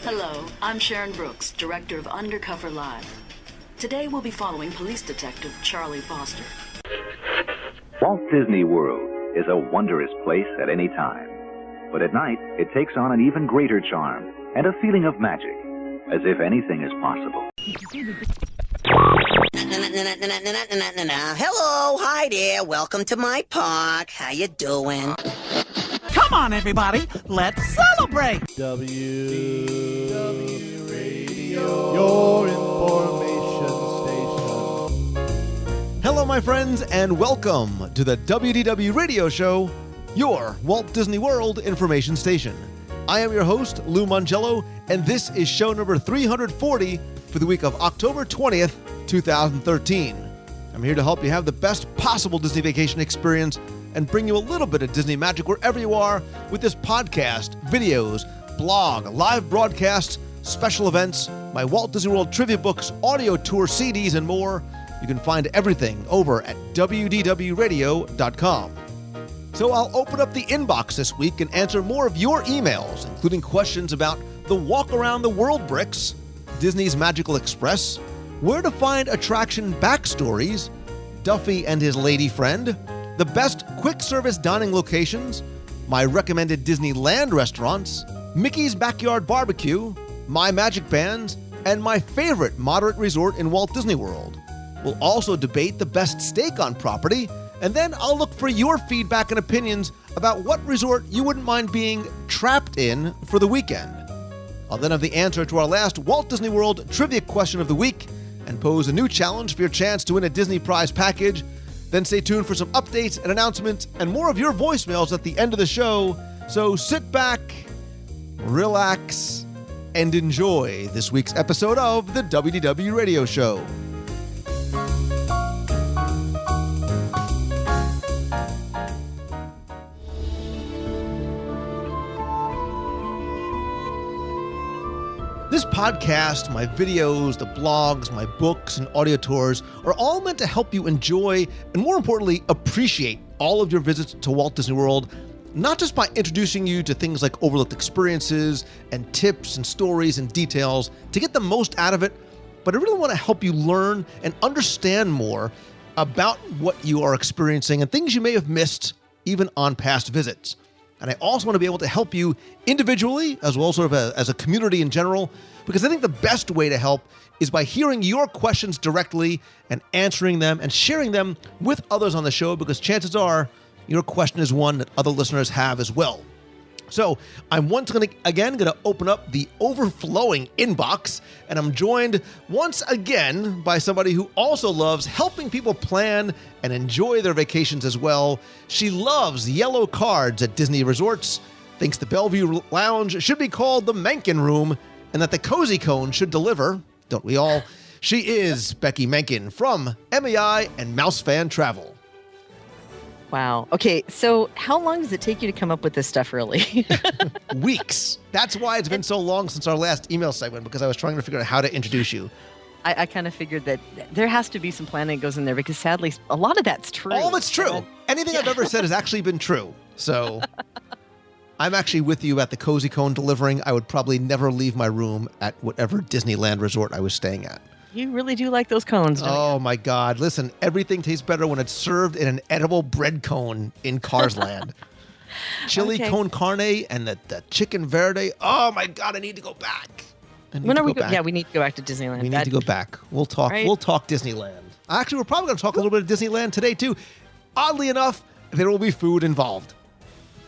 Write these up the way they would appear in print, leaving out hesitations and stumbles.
Hello, I'm Sharon Brooks, Director of Undercover Live. Today we'll be following police detective Charlie Foster. Walt Disney World is a wondrous place at any time. But at night, it takes on an even greater charm and a feeling of magic, as if anything is possible. Hello, hi there. Welcome to my park. How you doing? Come on, everybody. Let's celebrate. WDW Radio, your information station. Hello, my friends, and welcome to the WDW Radio Show, your Walt Disney World information station. I am your host, Lou Mongello, and this is show number 340 for the week of October 20th, 2013. I'm here to help you have the best possible Disney vacation experience and bring you a little bit of Disney magic wherever you are with this podcast, videos, blog, live broadcasts, special events, my Walt Disney World trivia books, audio tour CDs, and more. You can find everything over at WDWRadio.com. So I'll open up the inbox this week and answer more of your emails, including questions about the Walk Around the World bricks, Disney's Magical Express, where to find attraction backstories, Duffy and his lady friend, the best quick service dining locations, my recommended Disneyland restaurants, Mickey's Backyard Barbecue, my magic bands, and my favorite moderate resort in Walt Disney World. We'll also debate the best steak on property, and then I'll look for your feedback and opinions about what resort you wouldn't mind being trapped in for the weekend. I'll then have the answer to our last Walt Disney World trivia question of the week and pose a new challenge for your chance to win a Disney prize package. Then stay tuned for some updates and announcements and more of your voicemails at the end of the show. So sit back, relax, and enjoy this week's episode of the WDW Radio Show. This podcast, my videos, the blogs, my books, and audio tours are all meant to help you enjoy and, more importantly, appreciate all of your visits to Walt Disney World, not just by introducing you to things like overlooked experiences and tips and stories and details to get the most out of it, but I really want to help you learn and understand more about what you are experiencing and things you may have missed even on past visits. And I also want to be able to help you individually as well as sort of as a community in general, because I think the best way to help is by hearing your questions directly and answering them and sharing them with others on the show, because chances are your question is one that other listeners have as well. So I'm once again going to open up the overflowing inbox, and I'm joined once again by somebody who also loves helping people plan and enjoy their vacations as well. She loves yellow cards at Disney resorts, thinks the Bellevue Lounge should be called the Mencken Room, and that the Cozy Cone should deliver, don't we all? She is Becky Mencken from MEI and Mouse Fan Travel. Wow. Okay, so how long does it take you to come up with this stuff, really? Weeks. That's why it's been so long since our last email segment, because I was trying to figure out how to introduce you. I kind of figured that there has to be some planning that goes in there, because sadly, a lot of that's true. All of it's true. Anything I've ever said has actually been true. So I'm actually with you at the Cozy Cone delivering. I would probably never leave my room at whatever Disneyland resort I was staying at. You really do like those cones, don't you? Oh, my God. Listen, everything tastes better when it's served in an edible bread cone in Cars Land. Chili con carne and the chicken verde. Oh, my God, I need to go back. When are we going? Yeah, we need to go back to Disneyland. We need to go back. We'll talk. Right? We'll talk Disneyland. Actually, we're probably going to talk a little bit of Disneyland today, too. Oddly enough, there will be food involved.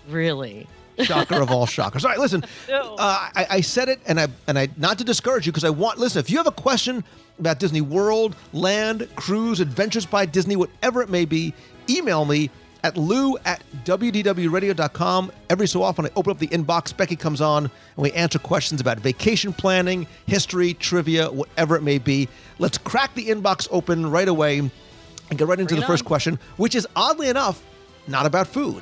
Really? Shocker of all shockers. All right, listen. No. I said it, and I not to discourage you, because listen, if you have a question about Disney World, land, cruise, adventures by Disney, whatever it may be, email me at lou@wdwradio.com. Every so often, I open up the inbox, Becky comes on, and we answer questions about vacation planning, history, trivia, whatever it may be. Let's crack the inbox open right away and get right into the first question, which is, oddly enough, not about food.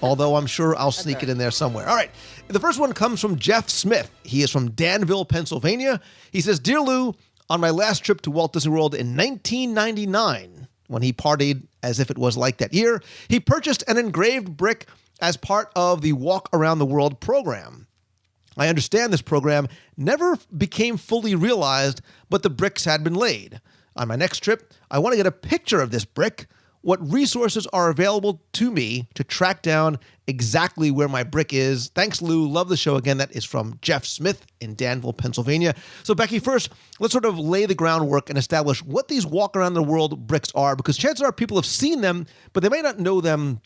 Although I'm sure I'll sneak it in there somewhere. All right. The first one comes from Jeff Smith. He is from Danville, Pennsylvania. He says, Dear Lou, on my last trip to Walt Disney World in 1999, when he partied as if it was like that year, he purchased an engraved brick as part of the Walk Around the World program. I understand this program never became fully realized, but the bricks had been laid. On my next trip, I want to get a picture of this brick. What resources are available to me to track down exactly where my brick is? Thanks, Lou. Love the show. Again, that is from Jeff Smith in Danville, Pennsylvania. So, Becky, first, let's sort of lay the groundwork and establish what these walk around the world bricks are, because chances are people have seen them, but they may not know them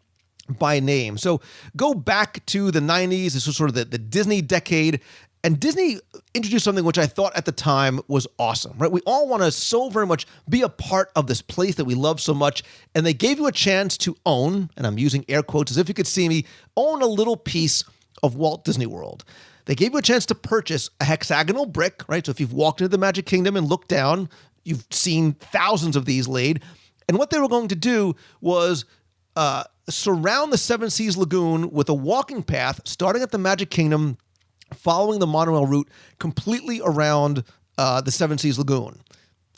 by name. So go back to the 90s. This was sort of the Disney decade. And Disney introduced something which I thought at the time was awesome, right? We all want to so very much be a part of this place that we love so much. And they gave you a chance to own, and I'm using air quotes as if you could see me, own a little piece of Walt Disney World. They gave you a chance to purchase a hexagonal brick, right? So if you've walked into the Magic Kingdom and looked down, you've seen thousands of these laid. And what they were going to do was surround the Seven Seas Lagoon with a walking path starting at the Magic Kingdom, following the monorail route completely around the Seven Seas Lagoon.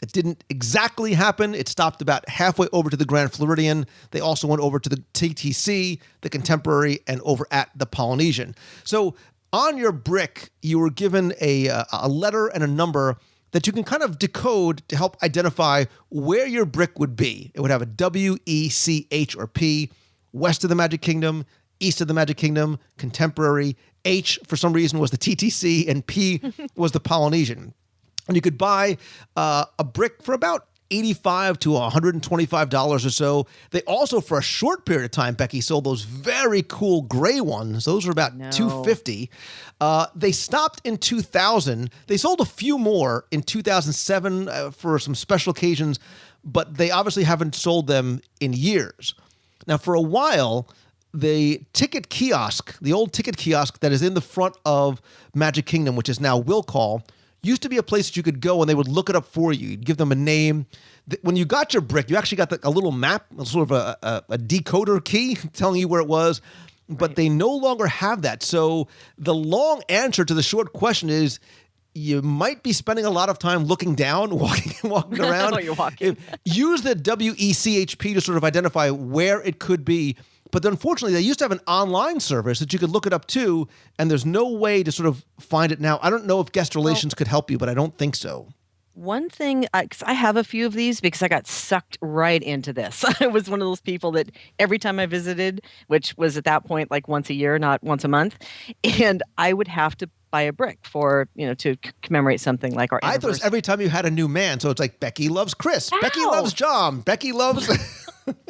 It didn't exactly happen. It stopped about halfway over to the Grand Floridian. They also went over to the TTC, the Contemporary, and over at the Polynesian. So on your brick, you were given a letter and a number that you can kind of decode to help identify where your brick would be. It would have a W, E, C, H, or P, west of the Magic Kingdom, east of the Magic Kingdom, Contemporary. H, for some reason, was the TTC, and P was the Polynesian. And you could buy a brick for about $85 to $125 or so. They also, for a short period of time, Becky, sold those very cool gray ones. Those were about $250. They stopped in 2000. They sold a few more in 2007 for some special occasions, but they obviously haven't sold them in years. Now, for a while, the ticket kiosk, the old ticket kiosk that is in the front of Magic Kingdom, which is now Will Call, used to be a place that you could go and they would look it up for you. You'd give them a name. When you got your brick, you actually got a little map, sort of a decoder key telling you where it was, but they no longer have that. So the long answer to the short question is you might be spending a lot of time looking down, walking around. You're walking. Use the WECHP to sort of identify where it could be. But unfortunately, they used to have an online service that you could look it up too, and there's no way to sort of find it now. I don't know if guest relations could help you, but I don't think so. One thing, because I have a few of these because I got sucked right into this. I was one of those people that every time I visited, which was at that point like once a year, not once a month, and I would have to buy a brick for, to commemorate something like our anniversary. I thought it was every time you had a new man. So it's like Becky loves Chris. Wow. Becky loves John. Becky loves...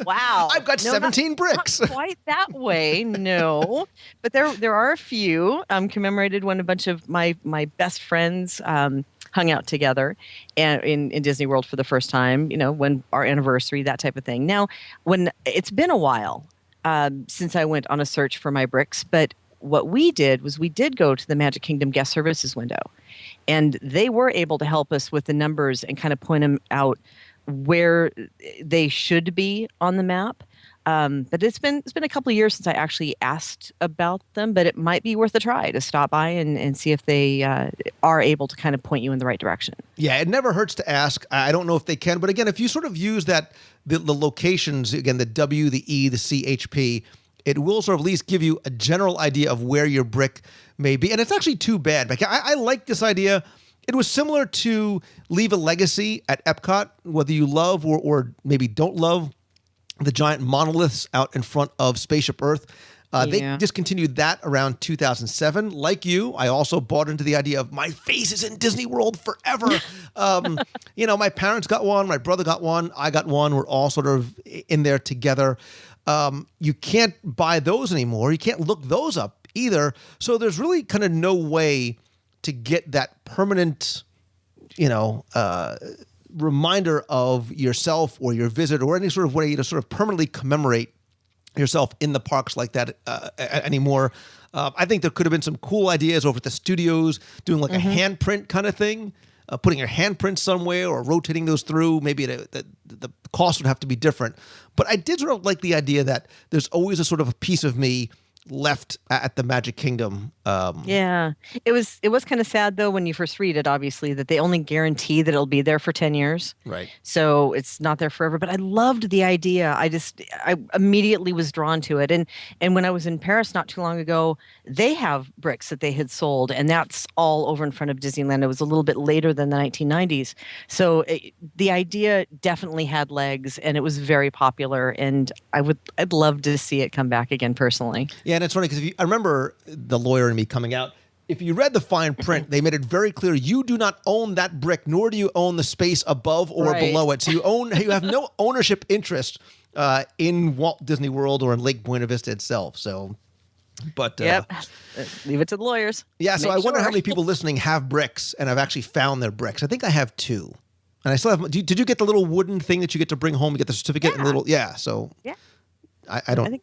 Wow. I've got 17 bricks. Not quite that way, no. But there are a few commemorated when a bunch of my best friends hung out together and in Disney World for the first time, when our anniversary, that type of thing. Now, when it's been a while since I went on a search for my bricks, but what we did was we did go to the Magic Kingdom guest services window, and they were able to help us with the numbers and kind of point them out where they should be on the map. But it's been a couple of years since I actually asked about them, but it might be worth a try to stop by and see if they are able to kind of point you in the right direction. Yeah, it never hurts to ask. I don't know if they can, but again, if you sort of use the locations, again, the W, the E, the C, H, P, it will sort of at least give you a general idea of where your brick may be. And it's actually too bad. Like, I like this idea. It was similar to Leave a Legacy at Epcot, whether you love or maybe don't love the giant monoliths out in front of Spaceship Earth. They discontinued that around 2007. Like you, I also bought into the idea of my face is in Disney World forever. My parents got one, my brother got one, I got one. We're all sort of in there together. You can't buy those anymore. You can't look those up either. So there's really kind of no way to get that permanent, reminder of yourself or your visit or any sort of way to sort of permanently commemorate yourself in the parks like that anymore. I think there could have been some cool ideas over at the studios doing like a handprint kind of thing, putting your handprint somewhere or rotating those through. Maybe the cost would have to be different. But I did sort of like the idea that there's always a sort of a piece of me left at the Magic Kingdom. Yeah. It was kind of sad though when you first read it, obviously, that they only guarantee that it'll be there for 10 years. Right. So it's not there forever. But I loved the idea. I immediately was drawn to it. And when I was in Paris not too long ago, they have bricks that they had sold, and that's all over in front of Disneyland. It was a little bit later than the 1990s. So the idea definitely had legs, and it was very popular. And I'd love to see it come back again personally. Yeah, and it's funny because I remember the lawyer and me coming out. If you read the fine print, they made it very clear you do not own that brick, nor do you own the space above or below it. So you have no ownership interest in Walt Disney World or in Lake Buena Vista itself. So, but yep, leave it to the lawyers. Yeah, so I wonder how many people listening have bricks and have actually found their bricks. I think I have 2, and I still have. Did you get the little wooden thing that you get to bring home? You get the certificate and little So yeah. I don't.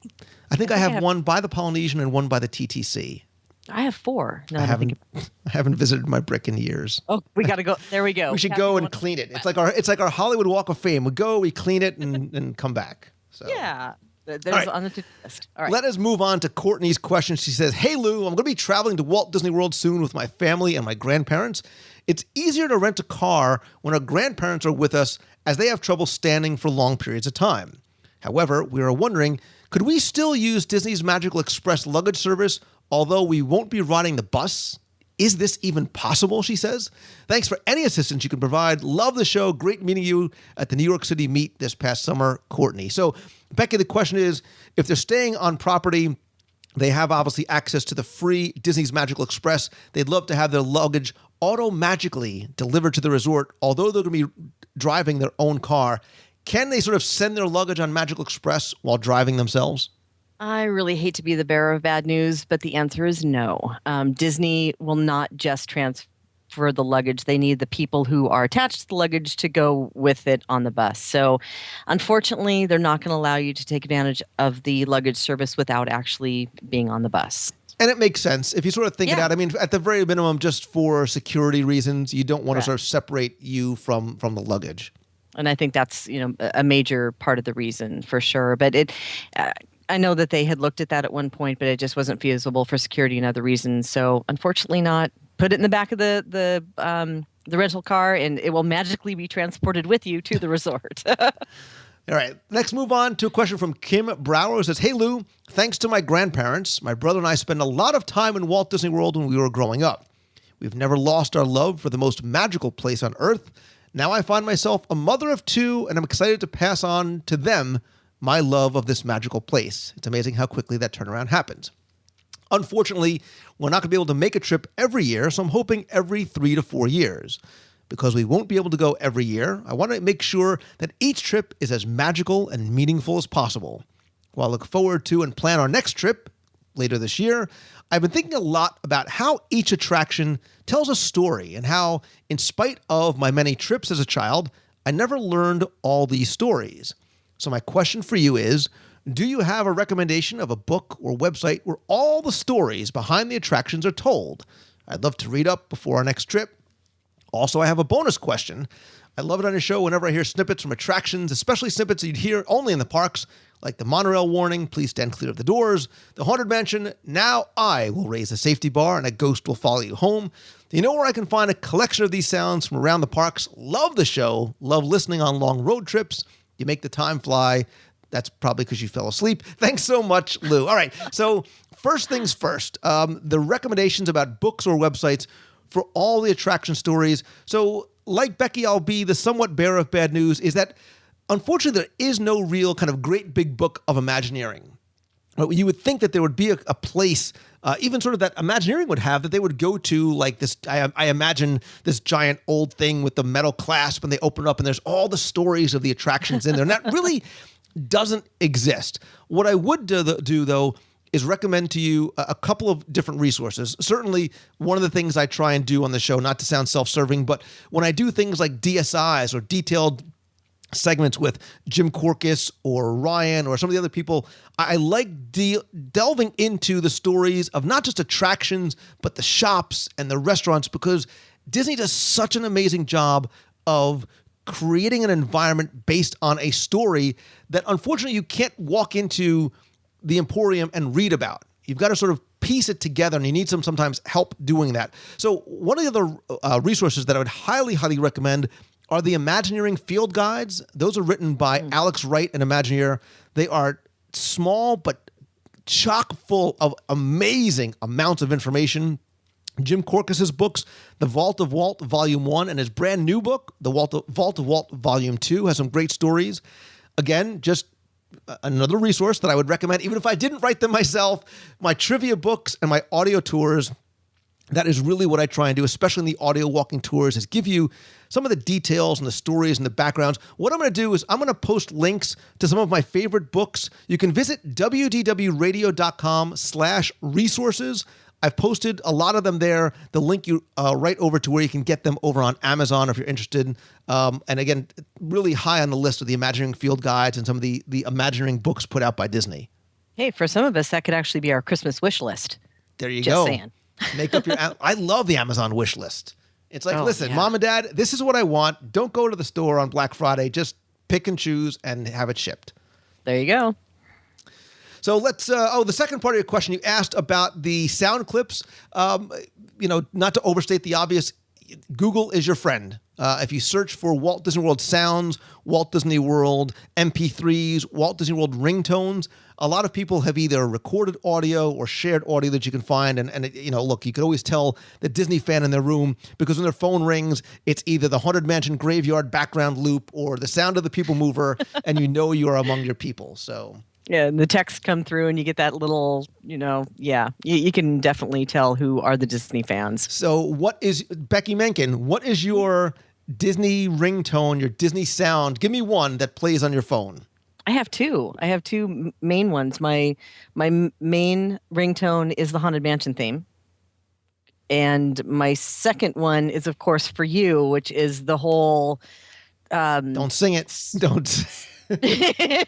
I think I have one by the Polynesian and one by the TTC. I have 4. No, I haven't visited my brick in years. Oh, we got to go. There we go. We should go and clean it. It's like our Hollywood Walk of Fame. We go, we clean it, and come back. So yeah, there's right. on the to-do list. All right. Let us move on to Courtney's question. She says, "Hey Lou, I'm going to be traveling to Walt Disney World soon with my family and my grandparents. It's easier to rent a car when our grandparents are with us, as they have trouble standing for long periods of time. However, we are wondering, could we still use Disney's Magical Express luggage service, although we won't be riding the bus? Is this even possible?" she says. "Thanks for any assistance you can provide. Love the show. Great meeting you at the New York City meet this past summer, Courtney." So, Becky, the question is, if they're staying on property, they have obviously access to the free Disney's Magical Express. They'd love to have their luggage auto-magically delivered to the resort, although they're going to be driving their own car. Can they sort of send their luggage on Magical Express while driving themselves? I really hate to be the bearer of bad news, but the answer is no. Disney will not just transfer the luggage. They need the people who are attached to the luggage to go with it on the bus. So unfortunately, they're not going to allow you to take advantage of the luggage service without actually being on the bus. And it makes sense if you sort of think it out. I mean, at the very minimum, just for security reasons, you don't want to sort of separate you from the luggage. And I think that's, a major part of the reason for sure. But I know that they had looked at that at one point, but it just wasn't feasible for security and other reasons. So unfortunately not. Put it in the back of the rental car, and it will magically be transported with you to the resort. All right, let's move on to a question from Kim Brower, who says, "Hey Lou, thanks to my grandparents, my brother and I spent a lot of time in Walt Disney World when we were growing up. We've never lost our love for the most magical place on earth. Now I find myself a mother of 2, and I'm excited to pass on to them my love of this magical place. It's amazing how quickly that turnaround happens. Unfortunately, we're not going to be able to make a trip every year, so I'm hoping every 3 to 4 years. Because we won't be able to go every year, I want to make sure that each trip is as magical and meaningful as possible. While I look forward to and plan our next trip later this year, I've been thinking a lot about how each attraction tells a story and how, in spite of my many trips as a child, I never learned all these stories. So my question for you is, do you have a recommendation of a book or website where all the stories behind the attractions are told? I'd love to read up before our next trip. Also, I have a bonus question. I love it on your show whenever I hear snippets from attractions, especially snippets you'd hear only in the parks, like the monorail warning, please stand clear of the doors, the Haunted Mansion, now I will raise the safety bar and a ghost will follow you home. Do you know where I can find a collection of these sounds from around the parks? Love the show. Love listening on long road trips. You make the time fly. That's probably because you fell asleep. Thanks so much, Lou. All right, so first things first, the recommendations about books or websites for all the attraction stories. So like Becky, I'll be the somewhat bearer of bad news, is that unfortunately there is no real kind of great big book of Imagineering. You would think that there would be a place, even sort of that Imagineering would have, that they would go to, like this, I imagine this giant old thing with the metal clasp, and they open it up and there's all the stories of the attractions in there. And that really doesn't exist. What I would do though, is recommend to you a couple of different resources. Certainly, one of the things I try and do on the show, not to sound self-serving, but when I do things like DSIs or detailed segments with Jim Korkis or Ryan or some of the other people, I like delving into the stories of not just attractions, but the shops and the restaurants, because Disney does such an amazing job of creating an environment based on a story that unfortunately you can't walk into the Emporium and read about. You've got to sort of piece it together, and you need sometimes help doing that. So one of the other resources that I would highly, highly recommend are the Imagineering field guides. Those are written by Alex Wright, an Imagineer. They are small but chock full of amazing amounts of information. Jim Corcus's books, The Vault of Walt, Volume 1, and his brand new book, The Vault of Walt, Volume 2, has some great stories. Again, just another resource that I would recommend, even if I didn't write them myself, my trivia books and my audio tours. That is really what I try and do, especially in the audio walking tours, is give you some of the details and the stories and the backgrounds. What I'm going to do is I'm going to post links to some of my favorite books. You can visit wdwradio.com/resources. I've posted a lot of them there. The link you right over to where you can get them over on Amazon if you're interested. And again, really high on the list of the Imagineering field guides and some of the Imagineering books put out by Disney. Hey, for some of us, that could actually be our Christmas wish list. There you Just go. saying. Make up your. I love the Amazon wish list. It's like, listen, yeah. Mom and Dad, this is what I want. Don't go to the store on Black Friday. Just pick and choose and have it shipped. There you go. So let's. The second part of your question, you asked about the sound clips. Not to overstate the obvious, Google is your friend. If you search for Walt Disney World sounds, Walt Disney World MP3s, Walt Disney World ringtones, a lot of people have either recorded audio or shared audio that you can find. And look, you could always tell the Disney fan in their room because when their phone rings, it's either the Haunted Mansion graveyard background loop or the sound of the People Mover, and you are among your people. So. Yeah, and the text come through and you get that little, you can definitely tell who are the Disney fans. So Becky Menken, what is your Disney ringtone, your Disney sound? Give me one that plays on your phone. I have two. I have two main ones. My main ringtone is the Haunted Mansion theme. And my second one is, of course, for you, which is the whole... Don't sing it. Don't... I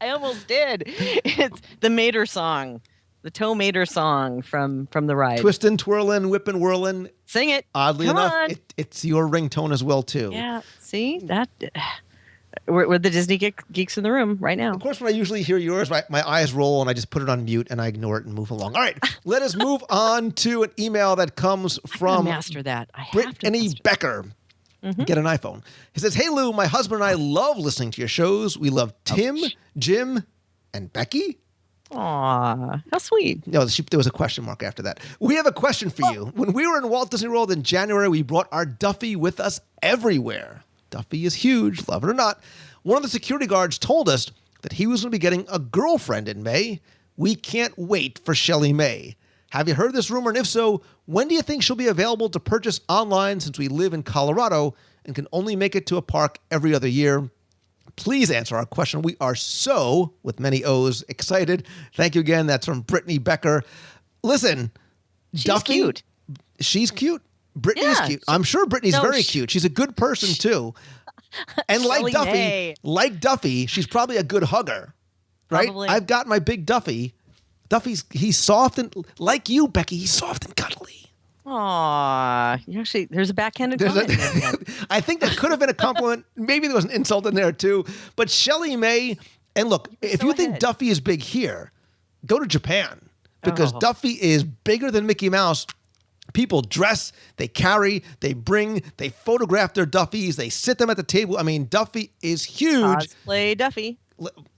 almost did. It's the Mater song, the Toe Mater song from the ride. Twistin', twirlin', whippin', whirlin'. Sing it. Oddly Come enough, on. it's your ringtone as well too. Yeah. See that? We're the Disney geeks in the room right now. Of course, when I usually hear yours, my eyes roll and I just put it on mute and I ignore it and move along. All right, let us move on to an email that comes from master that. Brittany Becker. Get an iPhone. He says, "Hey Lou, my husband and I love listening to your shows. We love Tim, Jim, and Becky." Aw, how sweet. No, there was a question mark after that. "We have a question for you. When we were in Walt Disney World in January, we brought our Duffy with us everywhere. Duffy is huge, love it or not. One of the security guards told us that he was going to be getting a girlfriend in May. We can't wait for Shelley May. Have you heard this rumor? And if so, when do you think she'll be available to purchase online since we live in Colorado and can only make it to a park every other year? Please answer our question. We are so, with many O's, excited." Thank you again. That's from Brittany Becker. Listen, She's Duffy, cute. She's cute. Brittany is Yeah. cute. I'm sure Brittany's very cute. She's a good person too. And Shelley like Duffy, she's probably a good hugger. Right? Probably. I've got my big Duffy. He's soft and like you, Becky, he's soft and cuddly. Aw, there's a backhanded comment. I think that could have been a compliment. Maybe there was an insult in there too. But Shelley May, and look, if you think Duffy is big here, go to Japan because Duffy is bigger than Mickey Mouse. People dress, they carry, they bring, they photograph their Duffys, they sit them at the table. I mean, Duffy is huge. Cosplay Duffy.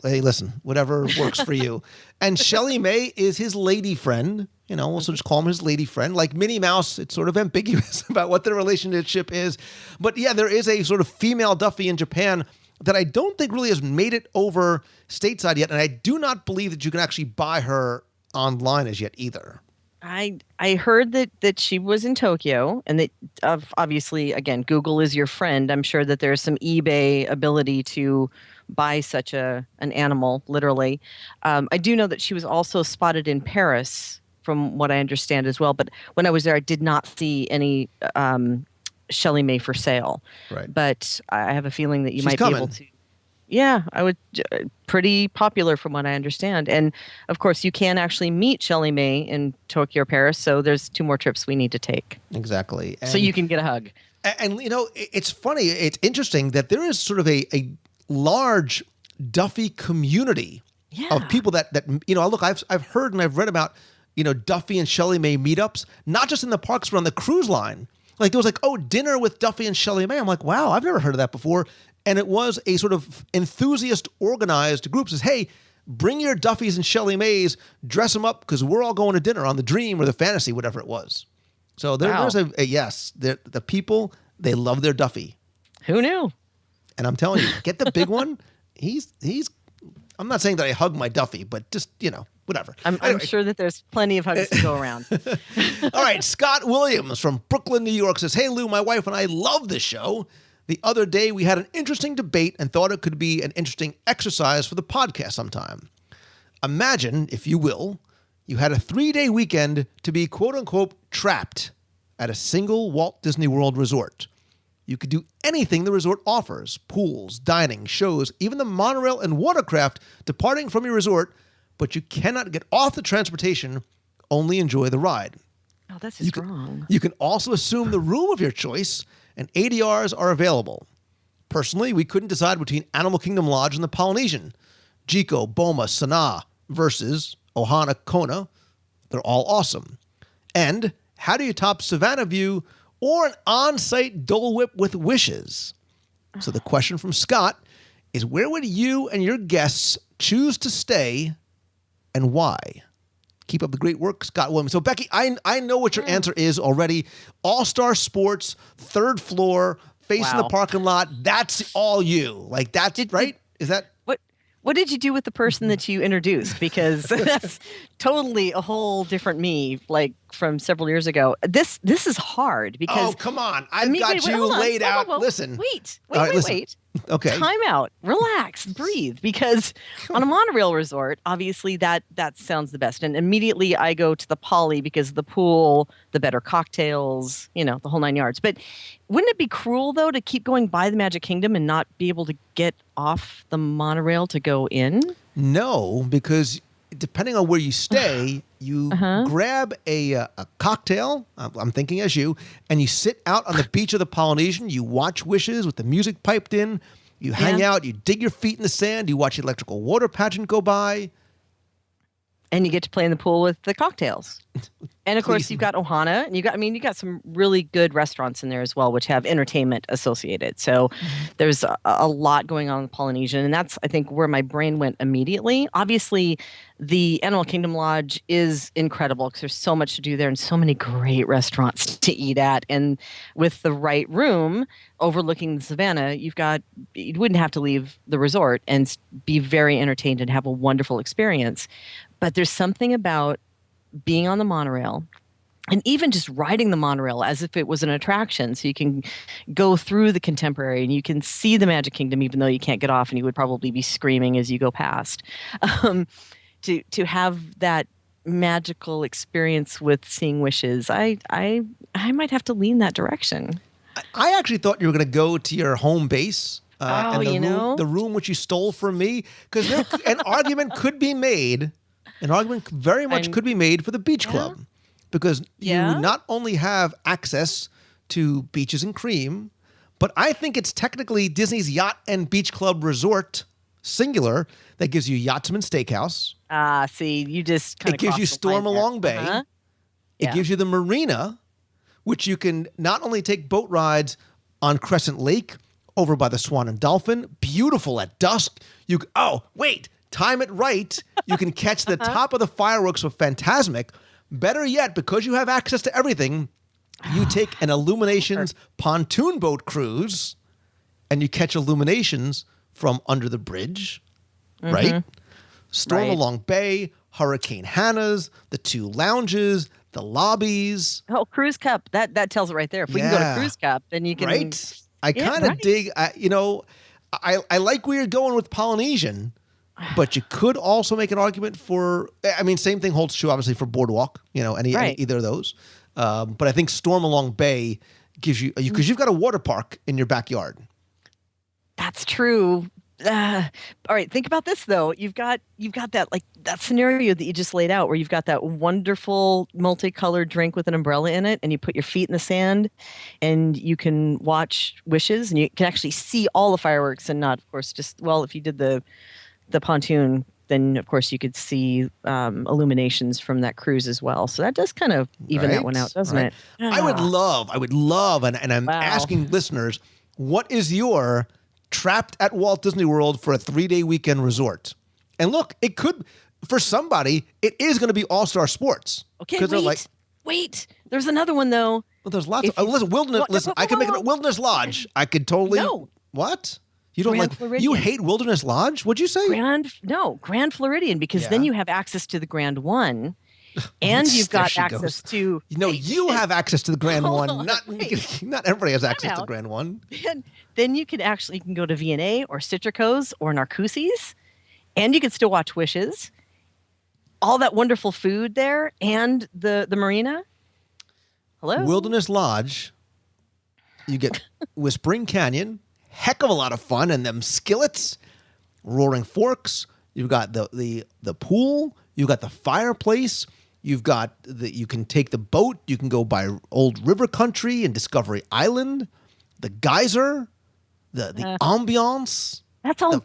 Hey, listen, whatever works for you. And Shelley May is his lady friend. We'll just call him his lady friend. Like Minnie Mouse, it's sort of ambiguous about what their relationship is. But yeah, there is a sort of female Duffy in Japan that I don't think really has made it over stateside yet. And I do not believe that you can actually buy her online as yet either. I heard that she was in Tokyo and that obviously, again, Google is your friend. I'm sure that there's some eBay ability to buy such an animal, literally. I do know that she was also spotted in Paris, from what I understand as well. But when I was there, I did not see any Shelley May for sale. Right. But I have a feeling that you She's might coming. be able to. Yeah, I would. Pretty popular from what I understand. And of course, you can actually meet Shelley May in Tokyo or Paris. So there's 2 more trips we need to take. Exactly. So you can get a hug. And it's funny. It's interesting that there is sort of a large Duffy community of people that look, I've heard and I've read about, Duffy and Shelley May meetups, not just in the parks, but on the cruise line. Like there was like, dinner with Duffy and Shelley May. I'm like, wow, I've never heard of that before. And it was a sort of enthusiast organized group. Says, hey, bring your Duffys and Shelley Mays, dress them up because we're all going to dinner on the Dream or the Fantasy, whatever it was. So there's a yes. The people, they love their Duffy. Who knew? And I'm telling you, get the big one. He's. I'm not saying that I hug my Duffy, but just whatever. I'm sure that there's plenty of hugs to go around. All right, Scott Williams from Brooklyn, New York says, hey, Lou, my wife and I love this show. The other day, we had an interesting debate and thought it could be an interesting exercise for the podcast sometime. Imagine, if you will, you had a 3-day weekend to be quote-unquote trapped at a single Walt Disney World resort. You could do anything the resort offers, pools, dining, shows, even the monorail and watercraft departing from your resort, but you cannot get off the transportation, only enjoy the ride. Oh, that's just wrong. You can also assume the room of your choice, and ADRs are available. Personally, we couldn't decide between Animal Kingdom Lodge and the Polynesian, Jiko, Boma, Sanaa versus Ohana, Kona. They're all awesome. And how do you top Savannah View or an on-site Dole Whip with Wishes? So the question from Scott is, where would you and your guests choose to stay and why? Keep up the great work, Scott Williams. So, Becky, I know what your answer is already. All-Star Sports, third floor, facing the parking lot. That's all you. Like, that's right? Is that... What did you do with the person that you introduced? Because that's totally a whole different me, like from several years ago. This is hard because... Oh, come on. I've got you laid out. Listen. Wait. Okay. Time out. Relax. Breathe. Because on a monorail resort, obviously that sounds the best. And immediately I go to the Poly because the pool, the better cocktails, the whole 9 yards. But wouldn't it be cruel, though, to keep going by the Magic Kingdom and not be able to get off the monorail to go in? No, because depending on where you stay, you grab a cocktail, I'm thinking as you, and you sit out on the beach of the Polynesian, you watch Wishes with the music piped in, you hang out, you dig your feet in the sand, you watch the electrical water pageant go by. And you get to play in the pool with the cocktails. And of course, you've got Ohana, and you got some really good restaurants in there as well, which have entertainment associated. So there's a lot going on in the Polynesian, and that's, I think, where my brain went immediately. Obviously, the Animal Kingdom Lodge is incredible because there's so much to do there and so many great restaurants to eat at. And with the right room overlooking the savannah, you wouldn't have to leave the resort and be very entertained and have a wonderful experience. But there's something about being on the monorail and even just riding the monorail as if it was an attraction. So you can go through the Contemporary and you can see the Magic Kingdom, even though you can't get off and you would probably be screaming as you go past. To have that magical experience with seeing Wishes, I might have to lean that direction. I actually thought you were going to go to your home base. The room which you stole from me, because an argument could be made. An argument very much could be made for the beach club, because you not only have access to beaches and cream, but I think it's technically Disney's Yacht and Beach Club Resort, singular, that gives you Yachtsman Steakhouse. See, you just kind of... It gives you Stormalong Bay. It gives you the marina, which you can not only take boat rides on Crescent Lake, over by the Swan and Dolphin, beautiful at dusk. Time it right. You can catch the top of the fireworks with Fantasmic. Better yet, because you have access to everything, you take an Illuminations pontoon boat cruise and you catch Illuminations from under the bridge, right? Stormalong Bay, Hurricane Hannah's, the 2 lounges, the lobbies. Oh, Cruise Cup. That tells it right there. If we can go to Cruise Cup, then you can... Right? I kind of dig, I like where you're going with Polynesian, but you could also make an argument for, same thing holds true, obviously, for Boardwalk, any either of those. But I think Stormalong Bay gives you, because you've got a water park in your backyard. That's true. All right, think about this though. You've got that, like, that scenario that you just laid out, where you've got that wonderful multicolored drink with an umbrella in it, and you put your feet in the sand, and you can watch Wishes, and you can actually see all the fireworks, and not, of course, if you did the pontoon then of course you could see illuminations from that cruise as well. So that does kind of even that one out, doesn't it? I would love, and I'm asking listeners, what is your trapped at Walt Disney World for a 3-day weekend resort? And look, it could, for somebody, it is going to be All-Star Sports. Okay, wait. There's another one though. Well, there's lots of listen, Wilderness. Listen, I could make it a Wilderness Lodge. I could totally. No. What? You don't Grand like? Floridian. You hate Wilderness Lodge? What'd you say? Grand Floridian, because then you have access to the Grand One, and you've got access to. No, you have access to the Grand One. Not everybody has access to the Grand One. Then you can go to V&A or Citrico's or Narcoossee's, and you can still watch Wishes. All that wonderful food there, and the marina. Hello, Wilderness Lodge. You get Whispering Canyon, heck of a lot of fun, and them skillets, Roaring Forks. You've got the pool. You've got the fireplace. You've got you can take the boat. You can go by Old River Country and Discovery Island, the geyser, the ambiance. That's all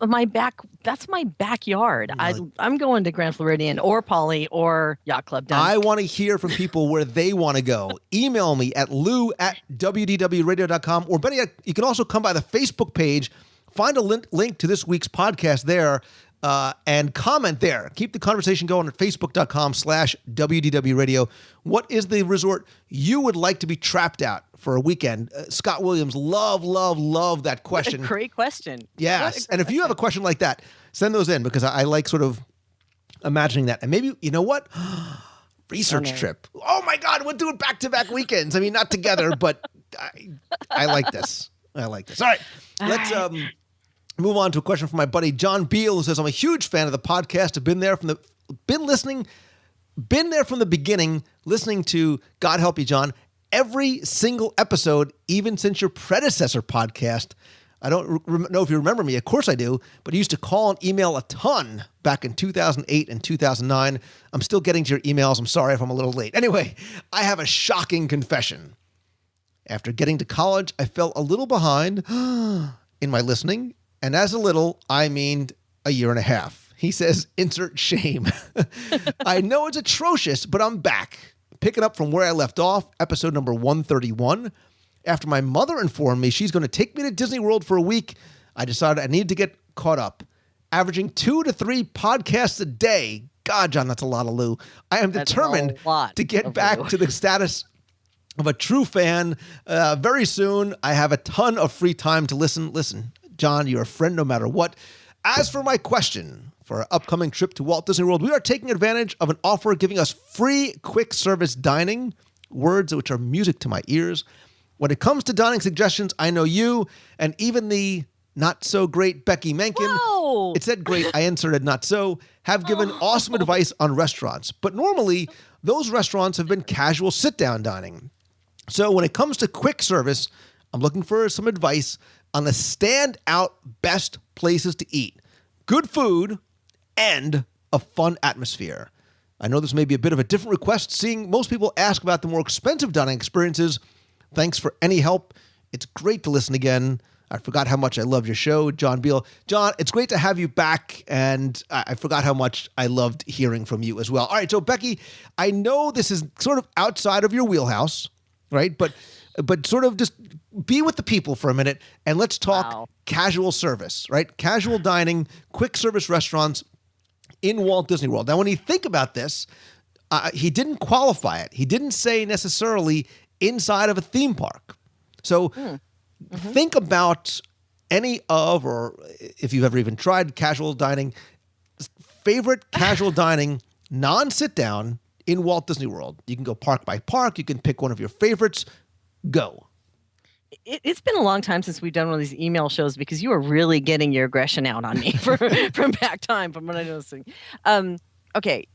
That's my backyard. I'm going to Grand Floridian or Poly or Yacht Club. I want to hear from people where they want to go. Email me at lou@wdwradio.com, or better yet, you can also come by the Facebook page, find a link to this week's podcast there, and comment there. Keep the conversation going at facebook.com/WDW Radio. What is the resort you would like to be trapped at for a weekend? Scott Williams, love that question. What a great question. Yes. And if you have a question like that, send those in, because I like sort of imagining that. And maybe, you know what? Research trip. Oh my God, we'll do it back-to-back weekends. I mean, not together, but I like this. All right. Let's move on to a question from my buddy John Beal, who says, I'm a huge fan of the podcast. I've been there from the beginning, listening to God Help You, John, every single episode, even since your predecessor podcast. I don't know if you remember me. Of course I do. But I used to call and email a ton back in 2008 and 2009. I'm still getting to your emails. I'm sorry if I'm a little late. Anyway, I have a shocking confession. After getting to college, I fell a little behind in my listening. And as a little, I mean a year and a half. He says, insert shame. I know it's atrocious, but I'm back. Picking up from where I left off, episode number 131. After my mother informed me she's going to take me to Disney World for a week, I decided I needed to get caught up. Averaging 2 to 3 podcasts a day. God, John, that's a lot of Lou. I am determined to get back to the status of a true fan. Very soon, I have a ton of free time to listen. Listen, John, you're a friend no matter what. As for my question, for our upcoming trip to Walt Disney World, we are taking advantage of an offer giving us free quick service dining, words which are music to my ears. When it comes to dining suggestions, I know you and even the not so great Becky Menken. Whoa. It said great, I inserted not so, have given awesome advice on restaurants. But normally, those restaurants have been casual sit-down dining. So when it comes to quick service, I'm looking for some advice on the standout best places to eat, good food, and a fun atmosphere. I know this may be a bit of a different request, seeing most people ask about the more expensive dining experiences. Thanks for any help. It's great to listen again. I forgot how much I love your show, John Beal. John, it's great to have you back, and I forgot how much I loved hearing from you as well. All right, so Becky, I know this is sort of outside of your wheelhouse, right? But sort of just be with the people for a minute, and let's talk casual service, right? Casual dining, quick service restaurants in Walt Disney World. Now, when you think about this, he didn't qualify it. He didn't say necessarily inside of a theme park. So think about any of, or if you've ever even tried casual dining, favorite casual dining, non-sit down in Walt Disney World. You can go park by park. You can pick one of your favorites. Go. It's been a long time since we've done one of these email shows, because you are really getting your aggression out on me from back time, from what I'm noticing. Okay,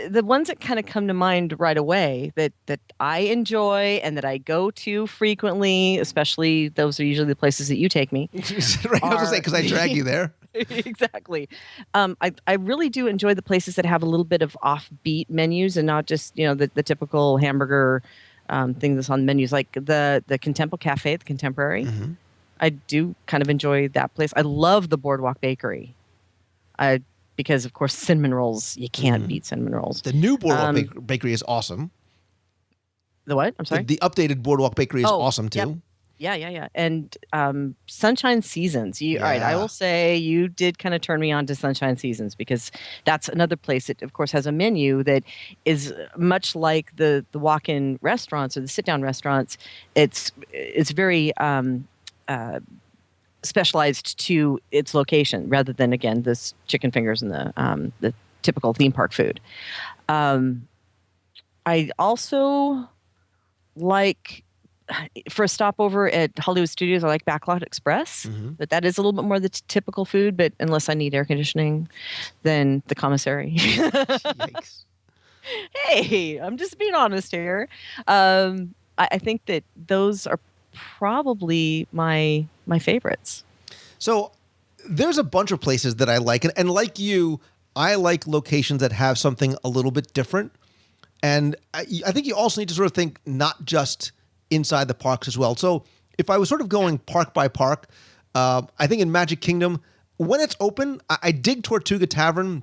the ones that kind of come to mind right away that I enjoy and that I go to frequently, especially those are usually the places that you take me. Right, I was going to say, because I drag you there. Exactly. I really do enjoy the places that have a little bit of offbeat menus and not just, the typical hamburger thing that's on menus, like the Contempo Cafe, the Contemporary. Mm-hmm. I do kind of enjoy that place. I love the Boardwalk Bakery. because of course cinnamon rolls, you can't beat cinnamon rolls. The new Boardwalk Bakery is awesome. The what? I'm sorry? The updated Boardwalk Bakery is awesome too. Yep. Yeah. And Sunshine Seasons. All right, I will say you did kind of turn me on to Sunshine Seasons, because that's another place that, of course, has a menu that is much like the walk-in restaurants or the sit-down restaurants. It's very specialized to its location, rather than, again, this chicken fingers and the typical theme park food. I also like, for a stopover at Hollywood Studios, I like Backlot Express, but that is a little bit more the typical food. But unless I need air conditioning, then the commissary. Yikes. Hey, I'm just being honest here. I think that those are probably my favorites. So there's a bunch of places that I like, and like you, I like locations that have something a little bit different. And I think you also need to sort of think not just inside the parks as well. So if I was sort of going park by park, I think in Magic Kingdom, when it's open, I dig Tortuga Tavern,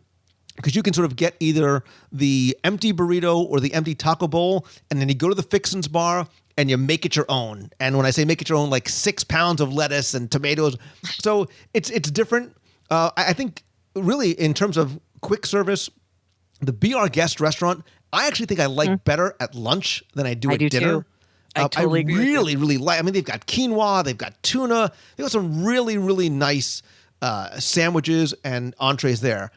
because you can sort of get either the empty burrito or the empty taco bowl, and then you go to the Fixins bar and you make it your own. And when I say make it your own, like 6 pounds of lettuce and tomatoes. So it's different. I think really in terms of quick service, the Be Our Guest restaurant, I actually think I like better at lunch than I do at dinner. Too. I totally agree. Really like. I mean, they've got quinoa, they've got tuna, they've got some really, really nice sandwiches and entrees there.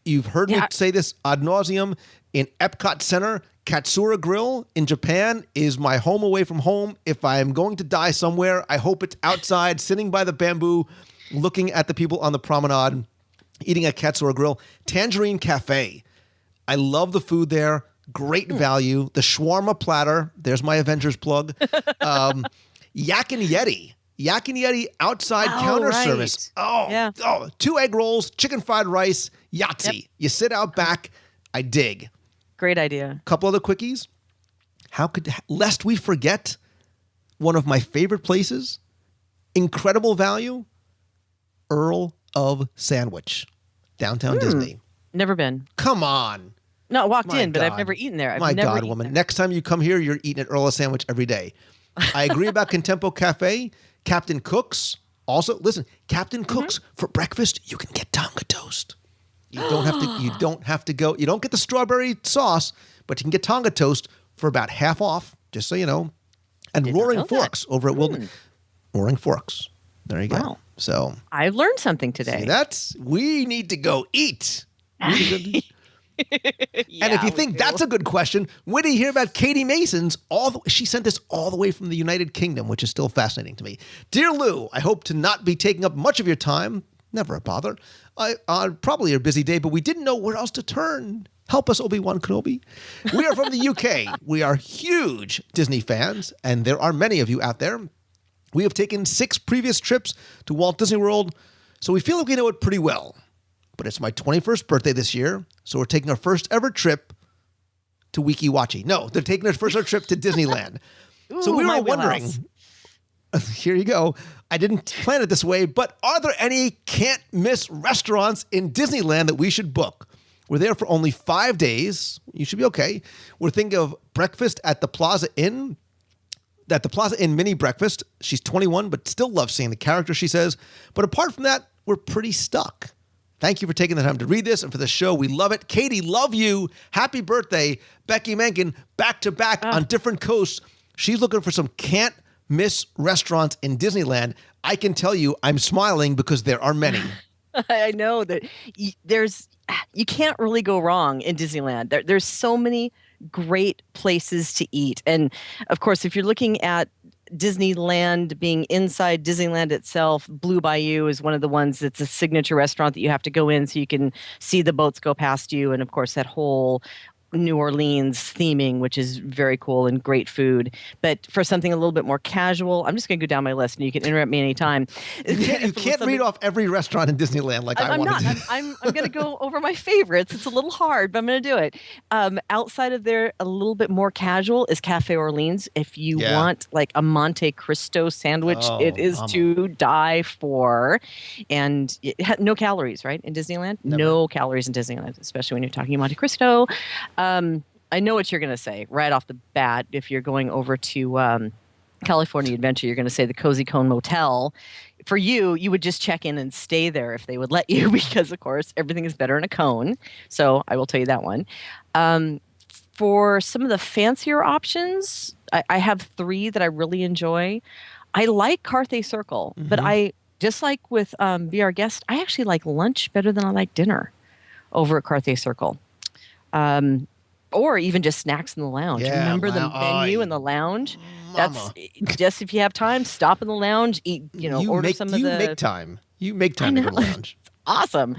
You've heard me say this ad nauseum. In Epcot Center, Katsura Grill in Japan is my home away from home. If I am going to die somewhere, I hope it's outside, sitting by the bamboo, looking at the people on the promenade, eating at Katsura Grill. Tangerine Cafe. I love the food there. Great value. The shawarma platter. There's my Avengers plug. Yak and Yeti. Yak and Yeti outside counter service. Oh, 2 egg rolls, chicken fried rice, Yahtzee. Yep. You sit out back. I dig. Great idea. Couple other quickies. Lest we forget one of my favorite places, incredible value, Earl of Sandwich, downtown Disney. Never been. Come on. No, I walked in, but I've never eaten there. My God, woman. Next time you come here, you're eating an Earl of Sandwich every day. I agree about Contempo Cafe. Captain Cook's. Also, listen, Captain Cook's, for breakfast, you can get Tonga toast. You don't have to go. You don't get the strawberry sauce, but you can get Tonga toast for about half off, just so you know. And Roaring Forks over at Wilton. Roaring Forks. There you go. Wow. So I've learned something today. We need to go eat. And if you think that's a good question, when do you hear about Katie Mason's? She sent this all the way from the United Kingdom, which is still fascinating to me. Dear Lou, I hope to not be taking up much of your time. Never a bother. Probably a busy day, but we didn't know where else to turn. Help us, Obi-Wan Kenobi. We are from the UK. We are huge Disney fans, and there are many of you out there. We have taken 6 previous trips to Walt Disney World, so we feel like we know it pretty well. But it's my 21st birthday this year, so we're taking our first ever trip to Weeki Wachee. No, they're taking their first ever trip to Disneyland. So we were wondering, here you go. I didn't plan it this way, but are there any can't miss restaurants in Disneyland that we should book? We're there for only 5 days. You should be okay. We're thinking of breakfast at the Plaza Inn. At the Plaza Inn mini breakfast. She's 21, but still loves seeing the character, she says. But apart from that, we're pretty stuck. Thank you for taking the time to read this and for the show. We love it. Katie, love you. Happy birthday. Becky Menken, back to back on different coasts. She's looking for some can't miss restaurants in Disneyland. I can tell you I'm smiling because there are many. I know that you can't really go wrong in Disneyland. There's so many great places to eat. And of course, if you're looking at Disneyland being inside Disneyland itself, Blue Bayou is one of the ones that's a signature restaurant that you have to go in so you can see the boats go past you. And of course, that whole New Orleans theming, which is very cool and great food. But for something a little bit more casual, I'm just going to go down my list, and you can interrupt me anytime. You can't read off every restaurant in Disneyland like I wanted to. I'm going to go over my favorites. It's a little hard, but I'm going to do it. Outside of there, a little bit more casual is Cafe Orleans. If you want like a Monte Cristo sandwich, it is to die for. And no calories, right, in Disneyland? Never. No calories in Disneyland, especially when you're talking Monte Cristo. I know what you're going to say right off the bat. If you're going over to California Adventure, you're going to say the Cozy Cone Motel. For you, you would just check in and stay there if they would let you, because, of course, everything is better in a cone. So I will tell you that one. For some of the fancier options, I have 3 that I really enjoy. I like Carthay Circle, but I just like with Be Our Guest, I actually like lunch better than I like dinner over at Carthay Circle. Or even just snacks in the lounge. Remember the menu in the lounge? Mama. That's just if you have time, stop in the lounge, eat, order some of the... You make time. You make time to go to the lounge. Awesome.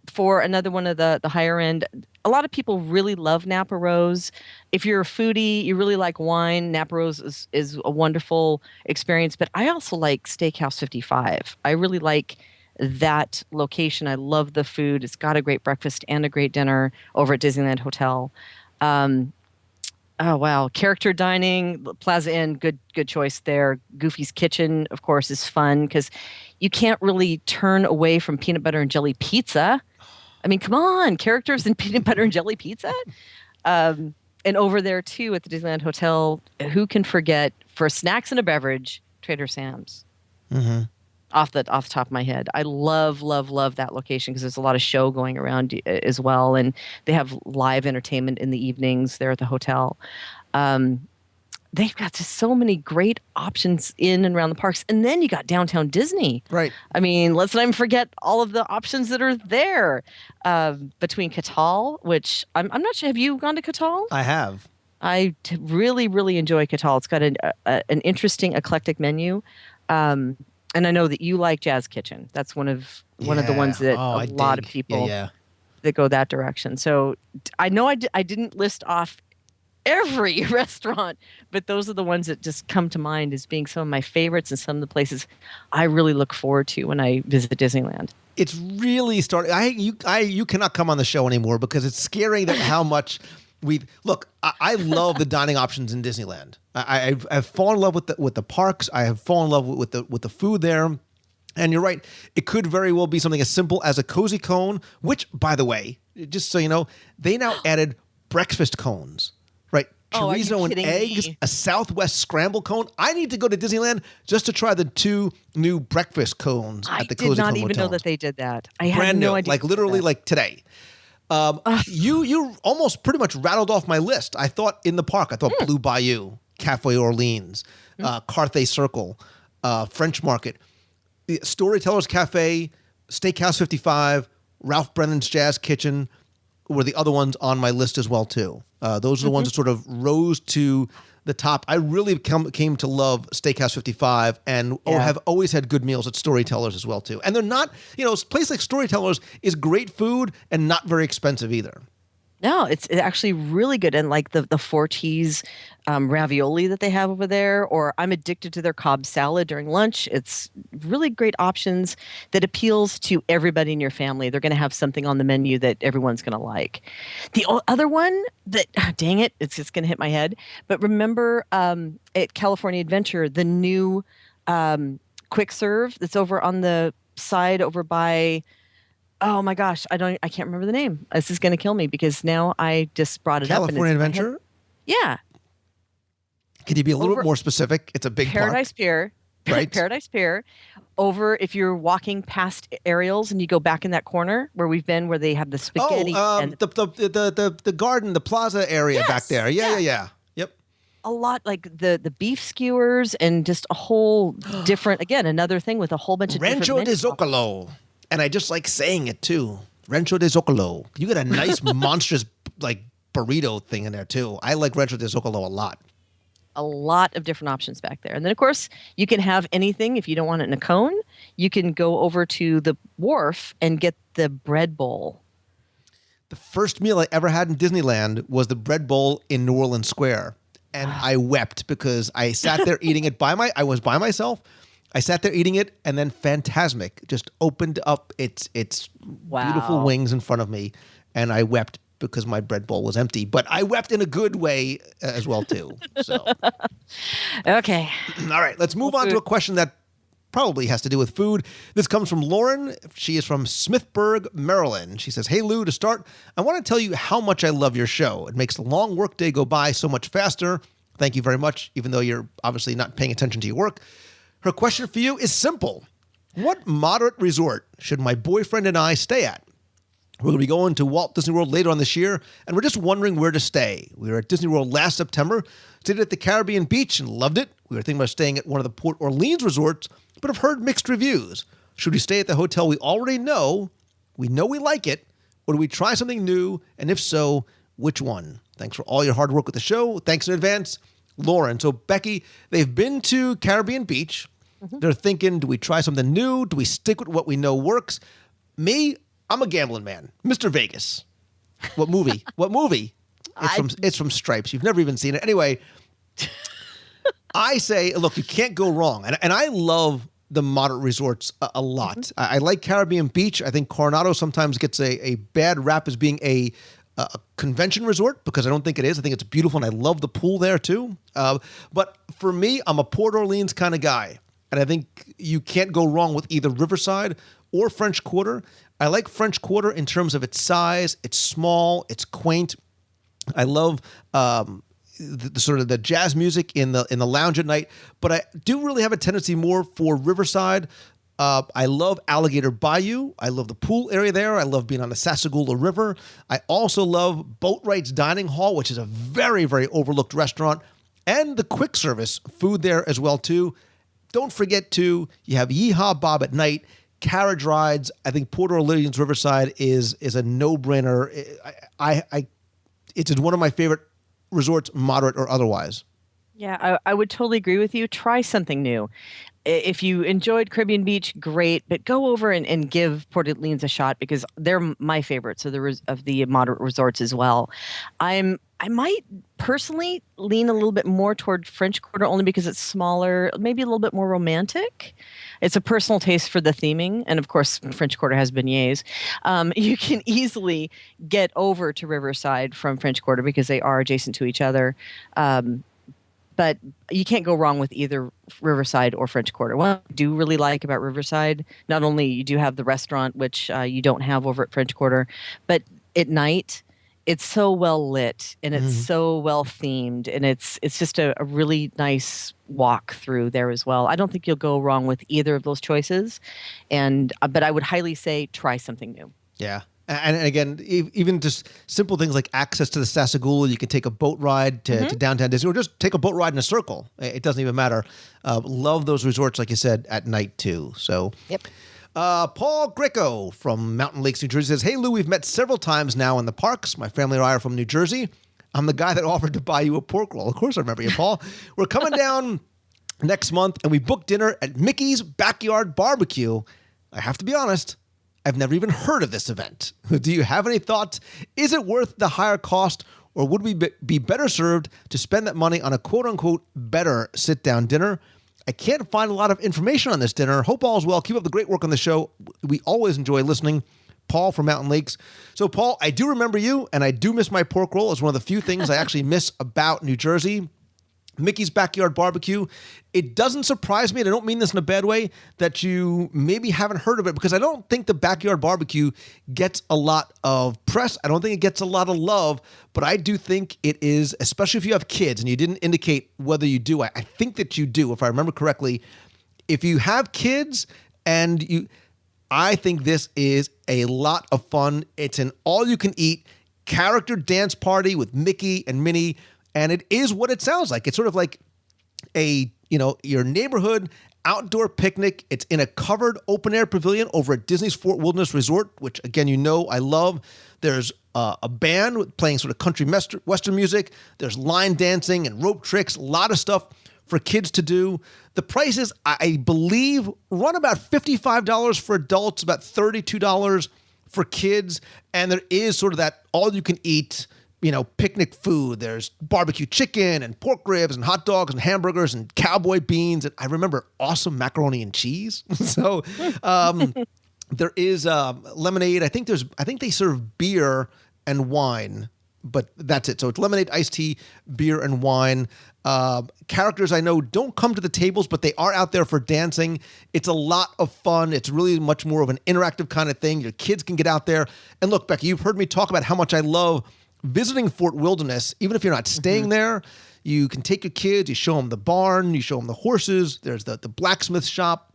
For another one of the higher end, a lot of people really love Napa Rose. If you're a foodie, you really like wine, Napa Rose is a wonderful experience. But I also like Steakhouse 55. I really like that location. I love the food. It's got a great breakfast and a great dinner over at Disneyland Hotel. Oh, wow. Character dining, Plaza Inn, good choice there. Goofy's Kitchen, of course, is fun because you can't really turn away from peanut butter and jelly pizza. I mean, come on, characters and peanut butter and jelly pizza. And over there, too, at the Disneyland Hotel, who can forget, for snacks and a beverage, Trader Sam's. Off the top of my head. I love that location because there's a lot of show going around as well. And they have live entertainment in the evenings there at the hotel. They've got just so many great options in and around the parks. And then you got Downtown Disney. Right. I mean, let's not even forget all of the options that are there. Between Catal, which I'm not sure. Have you gone to Catal? I have. I really, really enjoy Catal. It's got an interesting, eclectic menu. And I know that you like Jazz Kitchen. That's one of the ones that a lot of people that go that direction. So I know I didn't list off every restaurant, but those are the ones that just come to mind as being some of my favorites and some of the places I really look forward to when I visit Disneyland. It's really starting. You cannot come on the show anymore because it's scary that how much I love the dining options in Disneyland. I've fallen in love with the parks. I have fallen in love with the food there. And you're right, it could very well be something as simple as a cozy cone, which, by the way, just so you know, they now added breakfast cones, right? Chorizo and eggs, a Southwest scramble cone. I need to go to Disneyland just to try the 2 new breakfast cones at the Cozy Cone Motel. I did not even know that they did that. I had no idea. Like literally like today. You almost pretty much rattled off my list. I thought in the park, Blue Bayou, Cafe Orleans, Carthay Circle, French Market, Storytellers Cafe, Steakhouse 55, Ralph Brennan's Jazz Kitchen were the other ones on my list as well too. Those are the ones that sort of rose to the top. I really came to love Steakhouse 55 and have always had good meals at Storytellers as well too. And they're not, a place like Storytellers is great food and not very expensive either. No, it's actually really good. And like the Forte's ravioli that they have over there, or I'm addicted to their Cobb salad during lunch. It's really great options that appeals to everybody in your family. They're going to have something on the menu that everyone's going to like. The other one that, dang it, it's just going to hit my head. But remember at California Adventure, the new quick serve that's over on the side over by... Oh my gosh, I can't remember the name. This is going to kill me because now I just brought it up. California Adventure? Yeah. Can you be a little bit more specific? It's a big Paradise park. Pier. Right. Paradise Pier. Over if you're walking past Ariel's and you go back in that corner where we've been, where they have the spaghetti. And the garden, the plaza area back there. Yeah. Yep. A lot like the beef skewers and just a whole different, again, another thing with a whole bunch of Rancho different de Zocalo. And I just like saying it too. Rancho de Zocalo. You get a nice monstrous like burrito thing in there too. I like Rancho de Zocalo a lot. A lot of different options back there. And then of course you can have anything. If you don't want it in a cone, you can go over to the wharf and get the bread bowl. The first meal I ever had in Disneyland was the bread bowl in New Orleans Square. And I wept because I sat there eating it I was by myself. I sat there eating it, and then Fantasmic just opened up its beautiful wings in front of me, and I wept because my bread bowl was empty. But I wept in a good way as well, too. So, Okay. all right, let's move on to a question that probably has to do with food. This comes from Lauren. She is from Smithburg, Maryland. She says, "Hey, Lou, to start, I want to tell you how much I love your show. It makes the long workday go by so much faster. Thank you very much, even though you're obviously not paying attention to your work." Her question for you is simple. What moderate resort should my boyfriend and I stay at? We're going to be going to Walt Disney World later on this year, and we're just wondering where to stay. We were at Disney World last September, stayed at the Caribbean Beach and loved it. We were thinking about staying at one of the Port Orleans resorts, but have heard mixed reviews. Should we stay at the hotel we already know we like it, or do we try something new? And if so, which one? Thanks for all your hard work with the show. Thanks in advance, Lauren. So, Becky, they've been to Caribbean Beach. They're thinking, do we try something new? Do we stick with what we know works? Me, I'm a gambling man. Mr. Vegas. What movie? What movie? It's from Stripes. You've never even seen it. Anyway, I say, look, you can't go wrong. And I love the moderate resorts a lot. I like Caribbean Beach. I think Coronado sometimes gets a bad rap as being a convention resort, because I don't think it is. I think it's beautiful, and I love the pool there too. But for me, I'm a Port Orleans kind of guy. And I think you can't go wrong with either Riverside or French Quarter. I like French Quarter in terms of its size. It's small. It's quaint. I love the sort of the jazz music in the lounge at night. But I do really have a tendency more for Riverside. I love Alligator Bayou. I love the pool area there. I love being on the Sassagoula River. I also love Boatwright's Dining Hall, which is a very, very overlooked restaurant, and the quick service food there as well too. Don't forget to, you have Yeehaw Bob at night, carriage rides. I think Port Orleans Riverside is a no-brainer. It's one of my favorite resorts, moderate or otherwise. Yeah, I would totally agree with you. Try something new. If you enjoyed Caribbean Beach, great, but go over and give Port Orleans a shot, because they're my favorites of the moderate resorts as well. I might personally lean a little bit more toward French Quarter, only because it's smaller, maybe a little bit more romantic. It's a personal taste for the theming, and of course, French Quarter has beignets. You can easily get over to Riverside from French Quarter because they are adjacent to each other. But you can't go wrong with either Riverside or French Quarter. What I do really like about Riverside, not only you do have the restaurant, which you don't have over at French Quarter, but at night, it's so well lit and it's so well themed, and it's just a really nice walk through there as well. I don't think you'll go wrong with either of those choices, but I would highly say try something new. Yeah. And again, even just simple things like access to the Sassagoula, you can take a boat ride to downtown Disney, or just take a boat ride in a circle. It doesn't even matter. Love those resorts, like you said, at night too. So, yep. Paul Greco from Mountain Lakes, New Jersey says, "Hey, Lou, we've met several times now in the parks. My family and I are from New Jersey. I'm the guy that offered to buy you a pork roll." Of course I remember you, Paul. We're coming down next month, and we booked dinner at Mickey's Backyard Barbecue. I have to be honest, I've never even heard of this event. Do you have any thoughts? Is it worth the higher cost, or would we be better served to spend that money on a quote-unquote better sit-down dinner? I can't find a lot of information on this dinner. Hope all is well. Keep up the great work on the show. We always enjoy listening. Paul from Mountain Lakes. So, Paul, I do remember you, and I do miss my pork roll. It's one of the few things I actually miss about New Jersey. Mickey's Backyard Barbecue. It doesn't surprise me, and I don't mean this in a bad way, that you maybe haven't heard of it, because I don't think the Backyard Barbecue gets a lot of press. I don't think it gets a lot of love, but I do think it is, especially if you have kids, and you didn't indicate whether you do. I think that you do, if I remember correctly. If you have kids I think this is a lot of fun. It's an all-you-can-eat character dance party with Mickey and Minnie. And it is what it sounds like. It's sort of like your neighborhood outdoor picnic. It's in a covered open air pavilion over at Disney's Fort Wilderness Resort, which again, I love. There's a band playing sort of country western music. There's line dancing and rope tricks, a lot of stuff for kids to do. The prices, I believe, run about $55 for adults, about $32 for kids, and there is sort of that all-you-can-eat, picnic food. There's barbecue chicken and pork ribs and hot dogs and hamburgers and cowboy beans. And I remember awesome macaroni and cheese. So there is lemonade. I think they serve beer and wine, but that's it. So it's lemonade, iced tea, beer, and wine. Characters I know don't come to the tables, but they are out there for dancing. It's a lot of fun. It's really much more of an interactive kind of thing. Your kids can get out there. And look, Becky, you've heard me talk about how much I love visiting Fort Wilderness. Even if you're not staying there, you can take your kids, you show them the barn, you show them the horses. There's the blacksmith shop.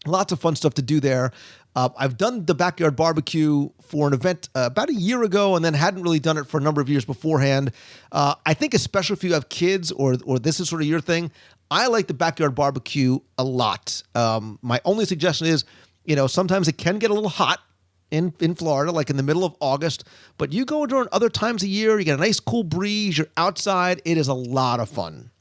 Lots of fun stuff to do there. I've done the backyard barbecue for an event about a year ago, and then hadn't really done it for a number of years beforehand. I think especially if you have kids or this is sort of your thing, I like the backyard barbecue a lot. My only suggestion is, sometimes it can get a little hot in Florida, like in the middle of August, but you go during other times of year, you get a nice cool breeze, you're outside. It is a lot of fun.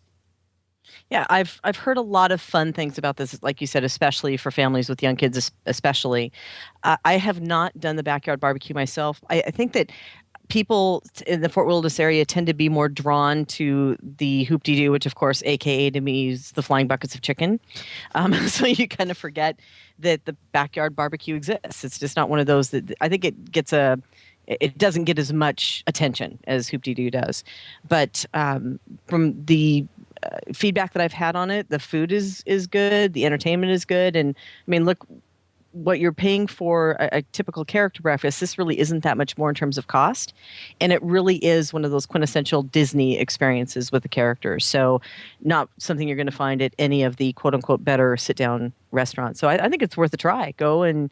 Yeah, I've heard a lot of fun things about this, like you said, especially for families with young kids, especially. I have not done the backyard barbecue myself. I think that people in the Fort Wilderness area tend to be more drawn to the hoop-de-doo, which, of course, AKA to me is the flying buckets of chicken. So you kind of forget that the backyard barbecue exists. It's just not one of those that I think it doesn't get as much attention as hoop-de-doo does. But from the feedback that I've had on it, the food is good, the entertainment is good, and I mean, look what you're paying for a typical character breakfast. This really isn't that much more in terms of cost, and it really is one of those quintessential Disney experiences with the characters. So, not something you're going to find at any of the quote unquote better sit down restaurants. So I think it's worth a try. Go and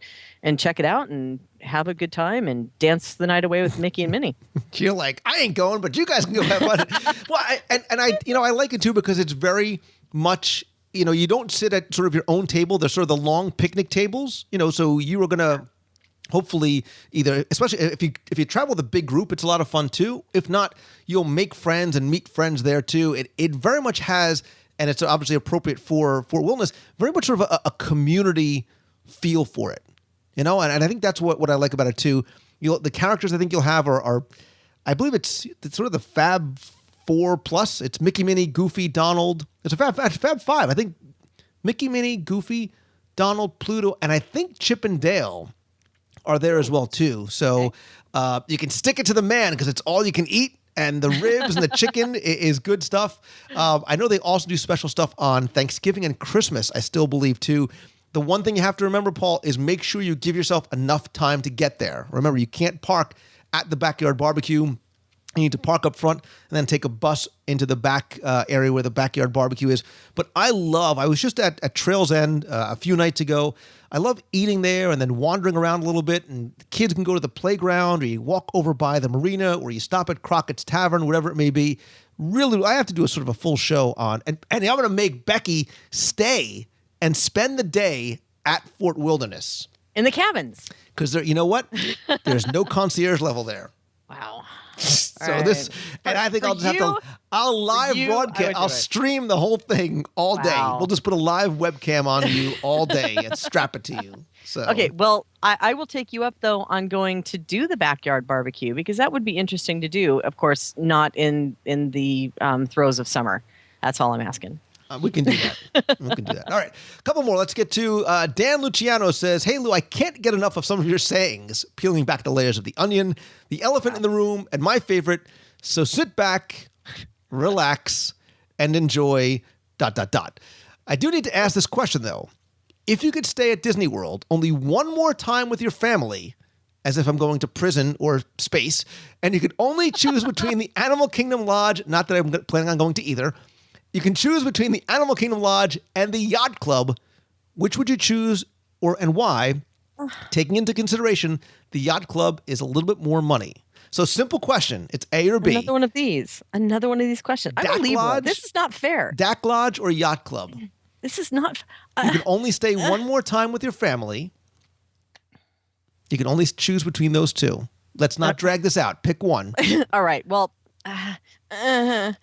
check it out and have a good time and dance the night away with Mickey and Minnie. You're like, I ain't going, but you guys can go have fun. Well, I like it too because it's very much, you don't sit at sort of your own table. There's sort of the long picnic tables, so you are going to hopefully either, especially if you travel with a big group, it's a lot of fun too. If not, you'll make friends and meet friends there too. It very much has, and it's obviously appropriate for Fort Wilderness, very much sort of a community feel for it. And I think that's what I like about it too. The characters I think you'll have are I believe it's sort of the Fab Four plus. It's Mickey, Minnie, Goofy, Donald. It's a Fab Five. I think Mickey, Minnie, Goofy, Donald, Pluto, and I think Chip and Dale are there as well too. So you can stick it to the man because it's all you can eat. And the ribs and the chicken is good stuff. I know they also do special stuff on Thanksgiving and Christmas, I still believe too. The one thing you have to remember, Paul, is make sure you give yourself enough time to get there. Remember, you can't park at the backyard barbecue. You need to park up front and then take a bus into the back area where the backyard barbecue is. But I was just at Trails End a few nights ago. I love eating there and then wandering around a little bit. And the kids can go to the playground, or you walk over by the marina, or you stop at Crockett's Tavern, whatever it may be. Really, I have to do a sort of a full show on. And I'm going to make Becky stay and spend the day at Fort Wilderness. In the cabins. Because you know what? There's no concierge level there. Wow. So right. And I think I'll live broadcast, I'll stream the whole thing all day. We'll just put a live webcam on you all day and strap it to you. So okay, well, I will take you up though on going to do the backyard barbecue, because that would be interesting to do. Of course, not in the throes of summer. That's all I'm asking. We can do that. All right. A couple more. Let's get to Dan Luciano says, "Hey, Lou, I can't get enough of some of your sayings, peeling back the layers of the onion, the elephant in the room, and my favorite. So sit back, relax, and enjoy ... I do need to ask this question, though. If you could stay at Disney World only one more time with your family, as if I'm going to prison or space, and you could only choose between the Animal Kingdom Lodge, not that I'm planning on going to either, you can choose between the Animal Kingdom Lodge and the Yacht Club. Which would you choose, and why? Taking into consideration the Yacht Club is a little bit more money. So simple question. It's A or B. Another one of these questions. I'm a Libra. This is not fair. DAC Lodge or Yacht Club? This is not... You can only stay one more time with your family. You can only choose between those two. Let's not drag this out. Pick one. All right. Well... right.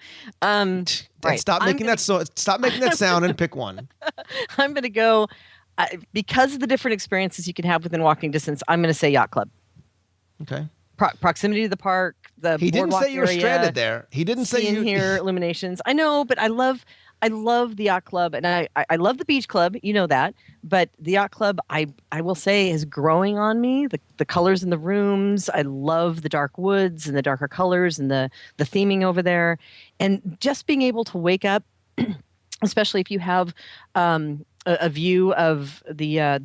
Stop making that sound and pick one. I'm going to go because of the different experiences you can have within walking distance. I'm going to say Yacht Club. Okay. Proximity to the park, the He didn't boardwalk say you were area, stranded there. He didn't say you here illuminations. I know, but I love the yacht club, and I love the beach club. You know that, but the yacht club, I will say, is growing on me. The colors in the rooms. I love the dark woods and the darker colors and the theming over there, and just being able to wake up, especially if you have a view of the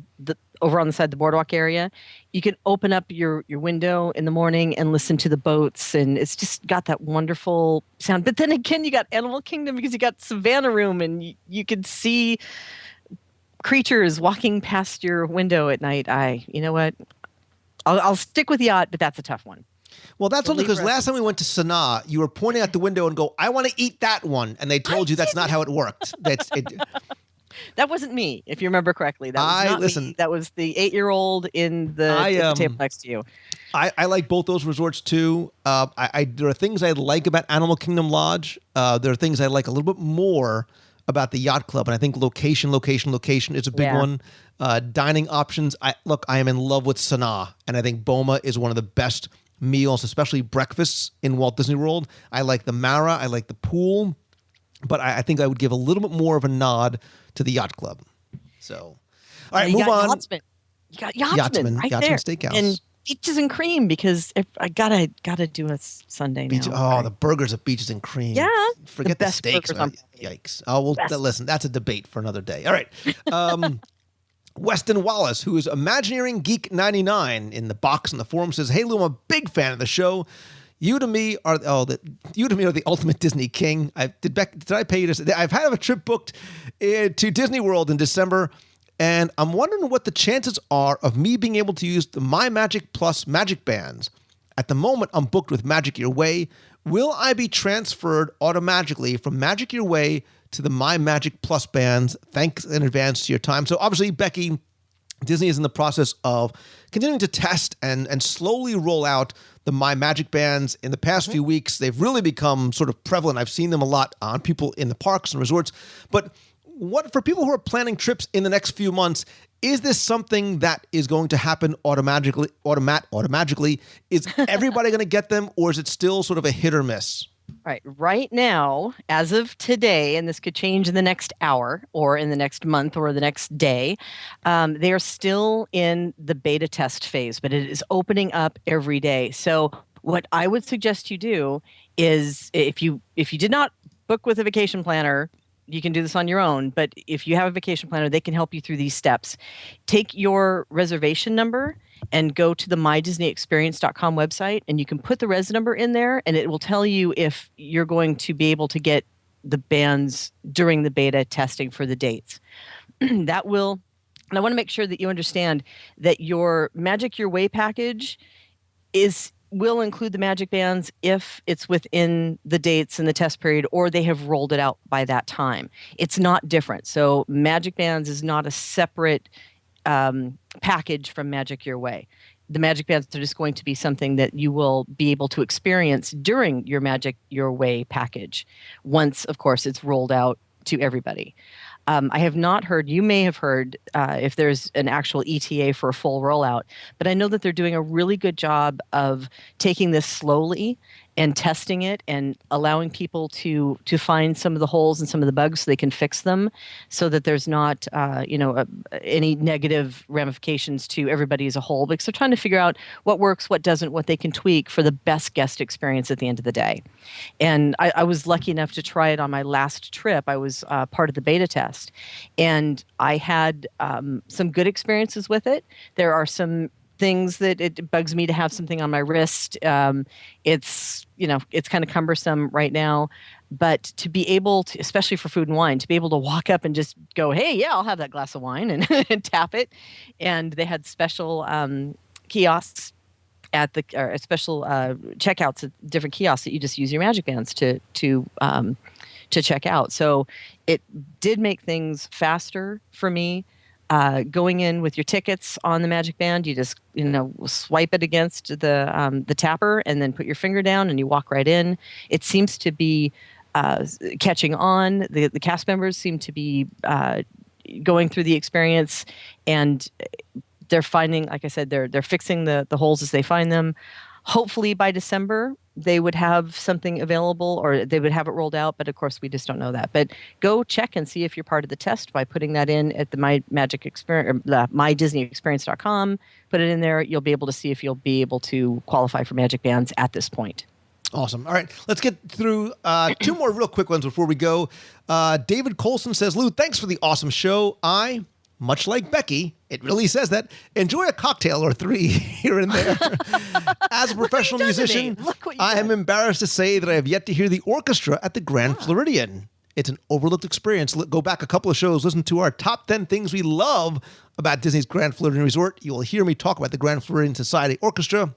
over on the side of the boardwalk area, you can open up your window in the morning and listen to the boats, and it's just got that wonderful sound. But then again, you got Animal Kingdom because you got Savannah Room, and you can see creatures walking past your window at night. You know what? I'll stick with yacht, but that's a tough one. Well, that's only because last time we went to Sanaa, you were pointing out the window and go, "I want to eat that one," and they told you that's not how it worked. That wasn't me, if you remember correctly. That was not me. That was the 8-year-old in the table next to you. I like both those resorts too. There are things I like about Animal Kingdom Lodge. There are things I like a little bit more about the yacht club, and I think location is a big one. Dining options. I am in love with Sanaa, and I think Boma is one of the best meals, especially breakfasts in Walt Disney World. I like the Mara. I like the pool. But I think I would give a little bit more of a nod to the yacht club. So, all right, move on. Yachtsman. You got Yachtsman right there. Steakhouse. And Beaches and Cream, because I gotta do a Sunday now. The burgers at Beaches and Cream. Yeah. Forget the steaks. Yikes. Oh, well, listen, that's a debate for another day. All right. Weston Wallace, who is Imagineering Geek 99 in the box on the forum, says, "Hey Lou, I'm a big fan of the show. You to me are the ultimate Disney king. Did I pay you to say? I've had a trip booked to Disney World in December, and I'm wondering what the chances are of me being able to use the My Magic Plus Magic Bands. At the moment, I'm booked with Magic Your Way. Will I be transferred automatically from Magic Your Way to the My Magic Plus bands? Thanks in advance to your time." So obviously, Becky, Disney is in the process of continuing to test and slowly roll out the My Magic bands. In the past few weeks, they've really become sort of prevalent. I've seen them a lot on people in the parks and resorts. But for people who are planning trips in the next few months, is this something that is going to happen automatically? Is everybody going to get them, or is it still sort of a hit or miss? Right now, as of today, and this could change in the next hour or in the next month or the next day, they are still in the beta test phase, but it is opening up every day. So what I would suggest you do is, if you did not book with a vacation planner, you can do this on your own. But if you have a vacation planner, they can help you through these steps. Take your reservation number and go to the mydisneyexperience.com website, and you can put the res number in there, and it will tell you if you're going to be able to get the bands during the beta testing for the dates. And I want to make sure that you understand that your Magic Your Way package will include the Magic Bands if it's within the dates and the test period, or they have rolled it out by that time. It's not different. So Magic Bands is not a separate package from Magic Your Way. The Magic Bands are just going to be something that you will be able to experience during your Magic Your Way package, once, of course, it's rolled out to everybody. I have not heard, you may have heard, if there's an actual ETA for a full rollout, but I know that they're doing a really good job of taking this slowly and testing it and allowing people to find some of the holes and some of the bugs so they can fix them, so that there's not any negative ramifications to everybody as a whole, because they're trying to figure out what works, what doesn't, what they can tweak for the best guest experience at the end of the day. And I was lucky enough to try it on my last trip. I was part of the beta test, and I had some good experiences with it. There are some things that it bugs me to have something on my wrist. It's kind of cumbersome right now, but to be able to, especially for food and wine, to be able to walk up and just go, "Hey, yeah, I'll have that glass of wine," and tap it. And they had special kiosks at special checkouts at different kiosks that you just use your Magic Bands to check out. So it did make things faster for me. Going in with your tickets on the Magic Band, you just swipe it against the tapper and then put your finger down and you walk right in. It seems to be catching on. The cast members seem to be going through the experience, and they're finding, like I said, they're fixing the holes as they find them. Hopefully by December they would have something available, or they would have it rolled out. But of course, we just don't know that. But go check and see if you're part of the test by putting that in at the mydisneyexperience.com. Put it in there. You'll be able to see if you'll be able to qualify for Magic Bands at this point. Awesome. All right, let's get through two more real quick ones before we go. David Colson says, Lou, thanks for the awesome show. I, much like Becky, it really says that, enjoy a cocktail or three here and there. As a professional musician, I am embarrassed to say that I have yet to hear the orchestra at the Grand Floridian. It's an overlooked experience. Go back a couple of shows, listen to our top 10 things we love about Disney's Grand Floridian Resort. You will hear me talk about the Grand Floridian Society Orchestra.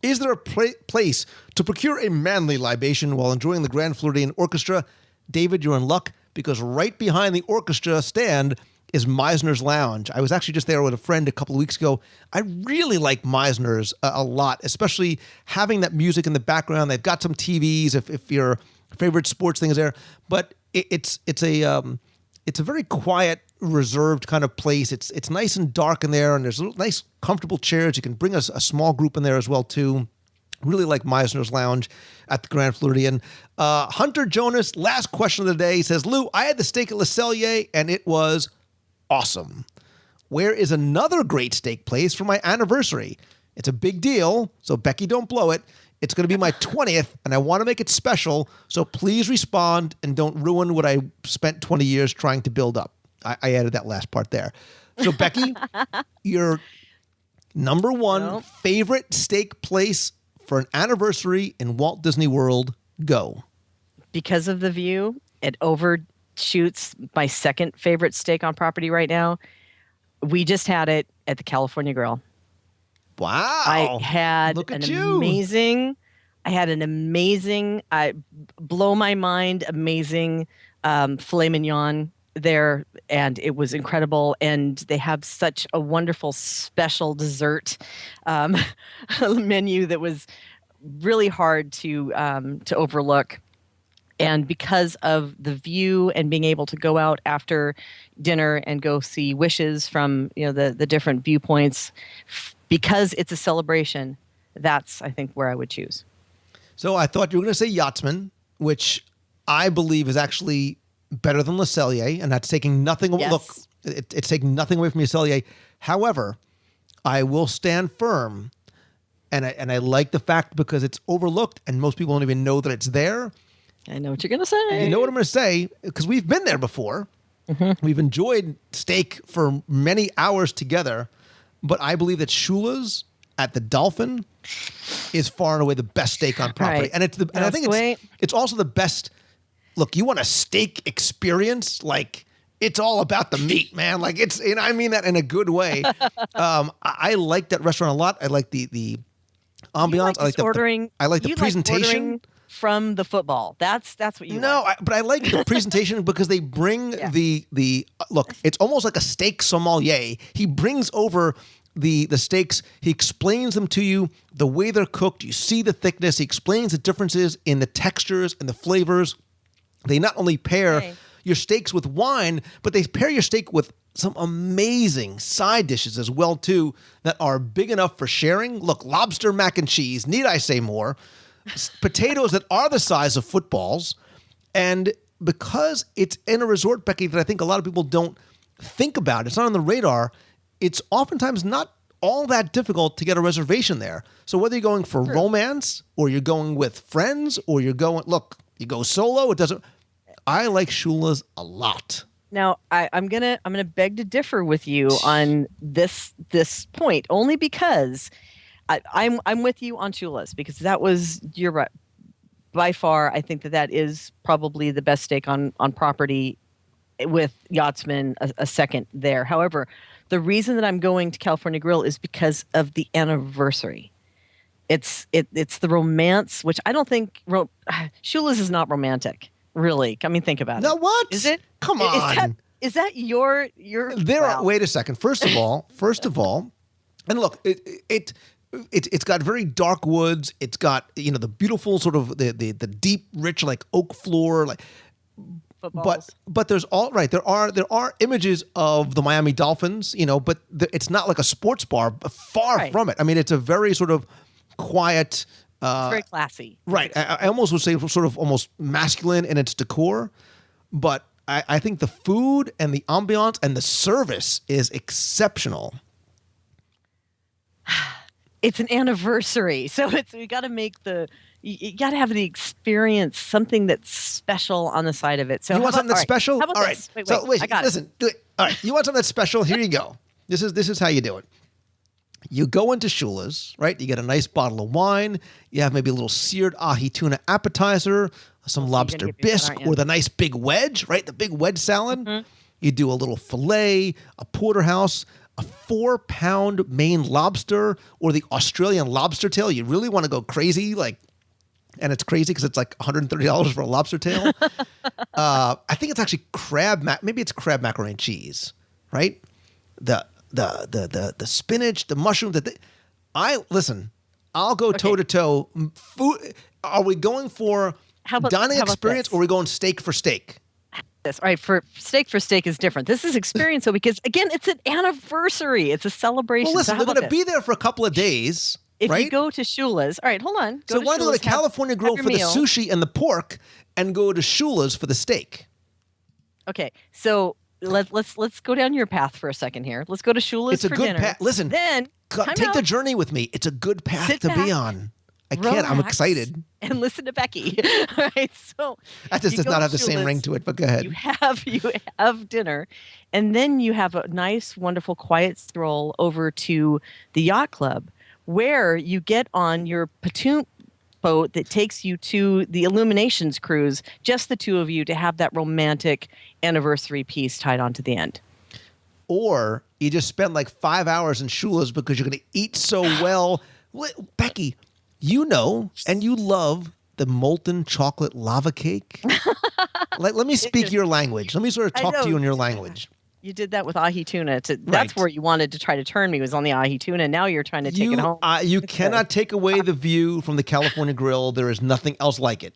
Is there a place to procure a manly libation while enjoying the Grand Floridian Orchestra? David, you're in luck, because right behind the orchestra stand is Meisner's Lounge. I was actually just there with a friend a couple of weeks ago. I really like Meisner's a lot, especially having that music in the background. They've got some TVs if your favorite sports thing is there, but it's a very quiet, reserved kind of place. It's nice and dark in there, and there's nice, comfortable chairs. You can bring a small group in there as well too. Really like Meisner's Lounge at the Grand Floridian. Hunter Jonas, last question of the day, says, Lou, I had the steak at Le Cellier, and it was awesome. Where is another great steak place for my anniversary? It's a big deal, so Becky, don't blow it. It's going to be my 20th, and I want to make it special, so please respond and don't ruin what I spent 20 years trying to build up. I added that last part there. So, Becky, your number one favorite steak place for an anniversary in Walt Disney World, go. Because of the view, it overshoots my second favorite steak on property right now. We just had it at the California Grill. Wow. I had an amazing, blow my mind, amazing filet mignon there, and it was incredible. And they have such a wonderful special dessert menu that was really hard to overlook. And because of the view and being able to go out after dinner and go see Wishes from the different viewpoints, because it's a celebration, that's, I think, where I would choose. So I thought you were going to say Yachtsman, which I believe is actually better than Le Cellier, and that's taking nothing away. Yes. Look, it's taking nothing away from Le Cellier. However, I will stand firm, and I like the fact because it's overlooked and most people don't even know that it's there. I know what you're going to say. You know what I'm going to say, because we've been there before. Mm-hmm. We've enjoyed steak for many hours together, but I believe that Shula's at the Dolphin is far and away the best steak on property. Right. And I think it's also the best. Look, you want a steak experience? Like, it's all about the meat, man. Like, it's, and I mean that in a good way. I like that restaurant a lot. I like the ambiance. I like the presentation. From the football. That's what you like. But I like the presentation because they bring the look, it's almost like a steak sommelier. He brings over the steaks. He explains them to you, the way they're cooked. You see the thickness. He explains the differences in the textures and the flavors. They not only pair your steaks with wine, but they pair your steak with some amazing side dishes as well too that are big enough for sharing. Look, lobster mac and cheese. Need I say more? Potatoes that are the size of footballs. And because it's in a resort, Becky, that I think a lot of people don't think about, it's not on the radar, it's oftentimes not all that difficult to get a reservation there. So whether you're going for romance or you're going with friends or you go solo, it doesn't. I like Shula's a lot. Now, I'm gonna beg to differ with you on this point, only because I'm with you on Shula's, because you're right. By far, I think that is probably the best steak on property, with Yachtsman a second there. However, the reason that I'm going to California Grill is because of the anniversary. It's the romance, which I don't think Shula's is not romantic, really. I mean, think about it. No, what? Is it? Come on. Is that your? Wait a second. First of all, and look, it's got very dark woods. It's got the beautiful sort of the deep, rich like oak floor. Like, Footballs. but there's all right. There are images of the Miami Dolphins, but it's not like a sports bar. Far from it. I mean, it's a very sort of quiet. It's very classy. Right. I almost would say sort of almost masculine in its decor, but I think the food and the ambiance and the service is exceptional. It's an anniversary, so we got to make you got to have the experience, something that's special on the side of it. So you want something that's special? How about all right. this? Wait, so wait, I got listen. Do it. All right. You want something that's special? Here you go. This is how you do it. You go into Shula's, right? You get a nice bottle of wine. You have maybe a little seared ahi tuna appetizer, some lobster bisque with a nice big wedge, right? The big wedge salad. Mm-hmm. You do a little filet, a porterhouse, a 4-pound Maine lobster, or the Australian lobster tail. You really want to go crazy, and it's crazy because it's like $130 for a lobster tail. I think it's actually maybe it's crab macaroni and cheese, right? The spinach, the mushroom. I'll go toe to toe. Food. Are we going for dining experience, or are we going steak for steak? All right, for steak is different. This is experience, though, because again, it's an anniversary. It's a celebration. Well, listen, so they're going to be there for a couple of days. If right? you go to Shula's, all right, hold on. So why don't you go to California Grill for the sushi and the pork, and go to Shula's for the steak? Okay, so let's go down your path for a second here. Let's go to Shula's for dinner. It's a good path. Listen, then take the journey with me. It's a good path to be on. I can't. I'm excited. And listen to Becky. All right, so that just does not have the same ring to it. But go ahead. You have dinner, and then you have a nice, wonderful, quiet stroll over to the yacht club, where you get on your pontoon boat that takes you to the Illuminations cruise, just the two of you, to have that romantic anniversary piece tied on to the end. Or you just spend like 5 hours in Shula's because you're going to eat so well. Becky, you know and you love the molten chocolate lava cake. Let me speak your language. Let me sort of talk to you in your language. You did that with ahi tuna. That's where you wanted to try to turn me, was on the ahi tuna. Now you're trying to take it home. You cannot take away the view from the California Grill. There is nothing else like it.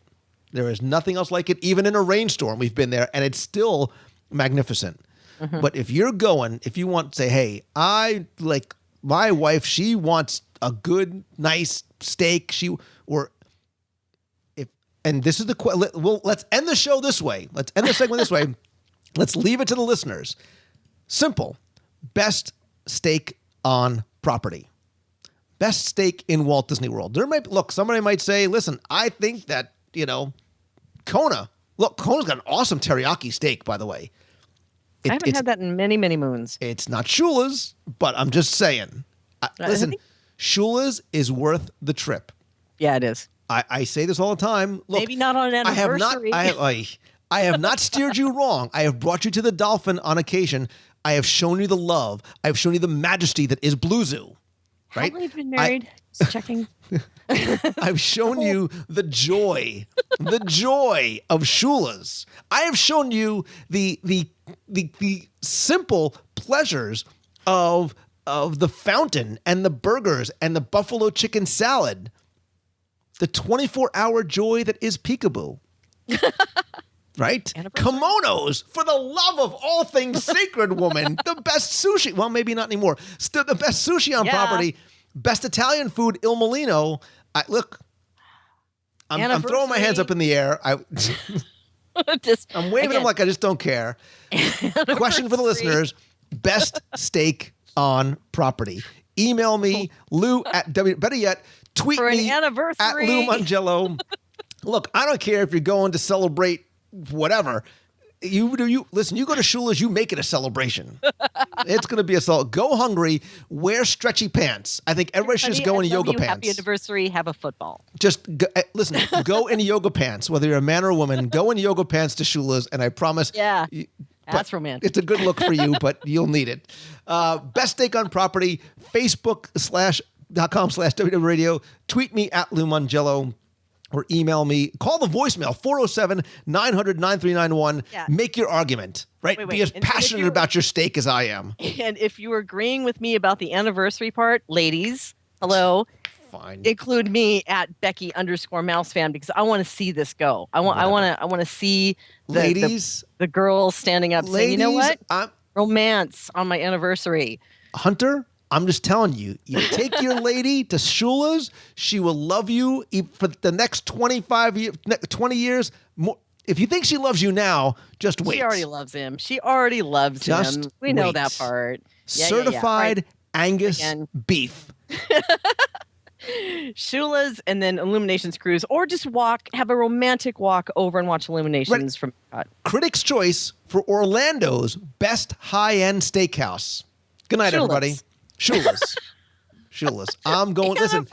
There is nothing else like it. Even in a rainstorm, we've been there, and it's still magnificent. Mm-hmm. But if you want to say, hey, I like my wife, she wants a good, nice steak. And this is let's end the show this way. Let's end the segment this way. Let's leave it to the listeners. Simple. Best steak on property. Best steak in Walt Disney World. Somebody might say, listen, I think that, Kona. Look, Kona's got an awesome teriyaki steak, by the way. I haven't had that in many, many moons. It's not Shula's, but I'm just saying. Listen, Shula's is worth the trip. Yeah, it is. I say this all the time. Look, maybe not on an anniversary. I have not steered you wrong. I have brought you to the Dolphin on occasion. I have shown you the love. I have shown you the majesty that is Blue Zoo. Right? How long have you been married? Just checking. I've shown you the joy of Shula's. I have shown you the simple pleasures of the fountain and the burgers and the buffalo chicken salad. The 24-hour joy that is Peekaboo. Right? Kimonos, for the love of all things sacred, woman. The best sushi. Well, maybe not anymore. Still the best sushi on property. Best Italian food, Il Molino. I'm throwing my hands up in the air. I'm waving them like I just don't care. Question for the listeners. Best steak on property. Email me, Lou better yet, tweet me at Lou Mangello. Look, I don't care if you're going to celebrate whatever. Listen, you go to Shula's, you make it a celebration. It's going to be a celebration. Go hungry, wear stretchy pants. I think everybody should just go in yoga pants. Happy anniversary, have a football. Just listen, go in yoga pants, whether you're a man or a woman, go in yoga pants to Shula's, and I promise. Yeah. That's romantic. It's a good look for you, but you'll need it. Best steak on property, Facebook.com/WDW Radio. Tweet me at Lou Mangello. Or email me. Call the voicemail, 407-900-9391. Yeah. Make your argument, right? Be as passionate about your steak as I am. And if you're agreeing with me about the anniversary part, ladies, hello. fine. include me at Becky_mousefan because I want to see this go. I want to see the girls standing up saying, you know what? Romance on my anniversary. Hunter, I'm just telling you, you take your lady to Shula's, she will love you for the next 20 years. More. If you think she loves you now, just wait. She already loves him. Him. We know that part. Certified right. Angus beef. Shula's and then Illuminations cruise, or just have a romantic walk over and watch Illuminations from Critics' Choice for Orlando's best high-end steakhouse. Good night, everybody. Shula's. I'm going. Listen,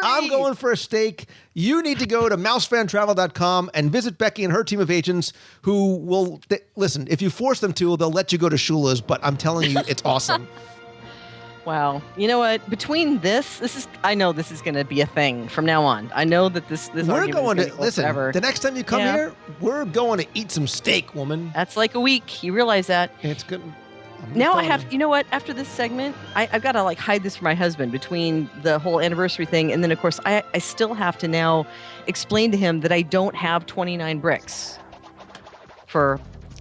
I'm going for a steak. You need to go to mousefantravel.com and visit Becky and her team of agents who will listen. If you force them to, they'll let you go to Shula's. But I'm telling you, it's awesome. Wow. You know what? Between I know this is going to be a thing from now on. I know that this we're going to listen. Forever. The next time you come here, we're going to eat some steak, woman. That's like a week. You realize that? It's good. Now I have, you know what? After this segment, I've got to hide this from my husband between the whole anniversary thing. And then, of course, I still have to now explain to him that I don't have 29 bricks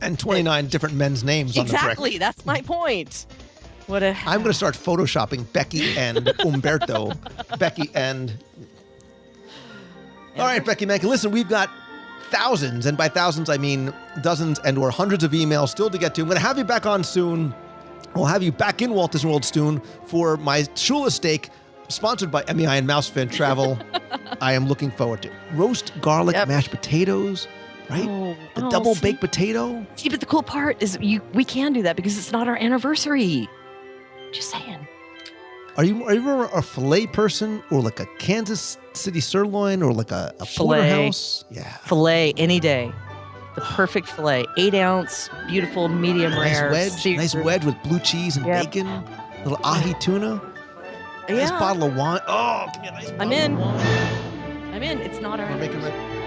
and 29 different men's names on the brick. Exactly. That's my point. I'm going to start photoshopping Becky and Umberto. Becky and... All right, Becky Mankin, listen, we've got thousands, and by thousands I mean dozens and or hundreds of emails still to get to. I'm going to have you back on soon. We'll have you back in Walt Disney World soon for my Shula steak, sponsored by MEI and Mousefan Travel. I am looking forward to roast garlic mashed potatoes, right? The double baked potato. See, but the cool part is we can do that because it's not our anniversary. Just saying. Are you a filet person or like a Kansas City sirloin or like a porterhouse? Yeah. Filet any day. The perfect filet. 8-ounce, beautiful, medium rare. Nice wedge with blue cheese and bacon. A little ahi tuna. Yeah. Nice bottle of wine. Oh, give me a nice bottle of wine. I'm in. It's not our anniversary.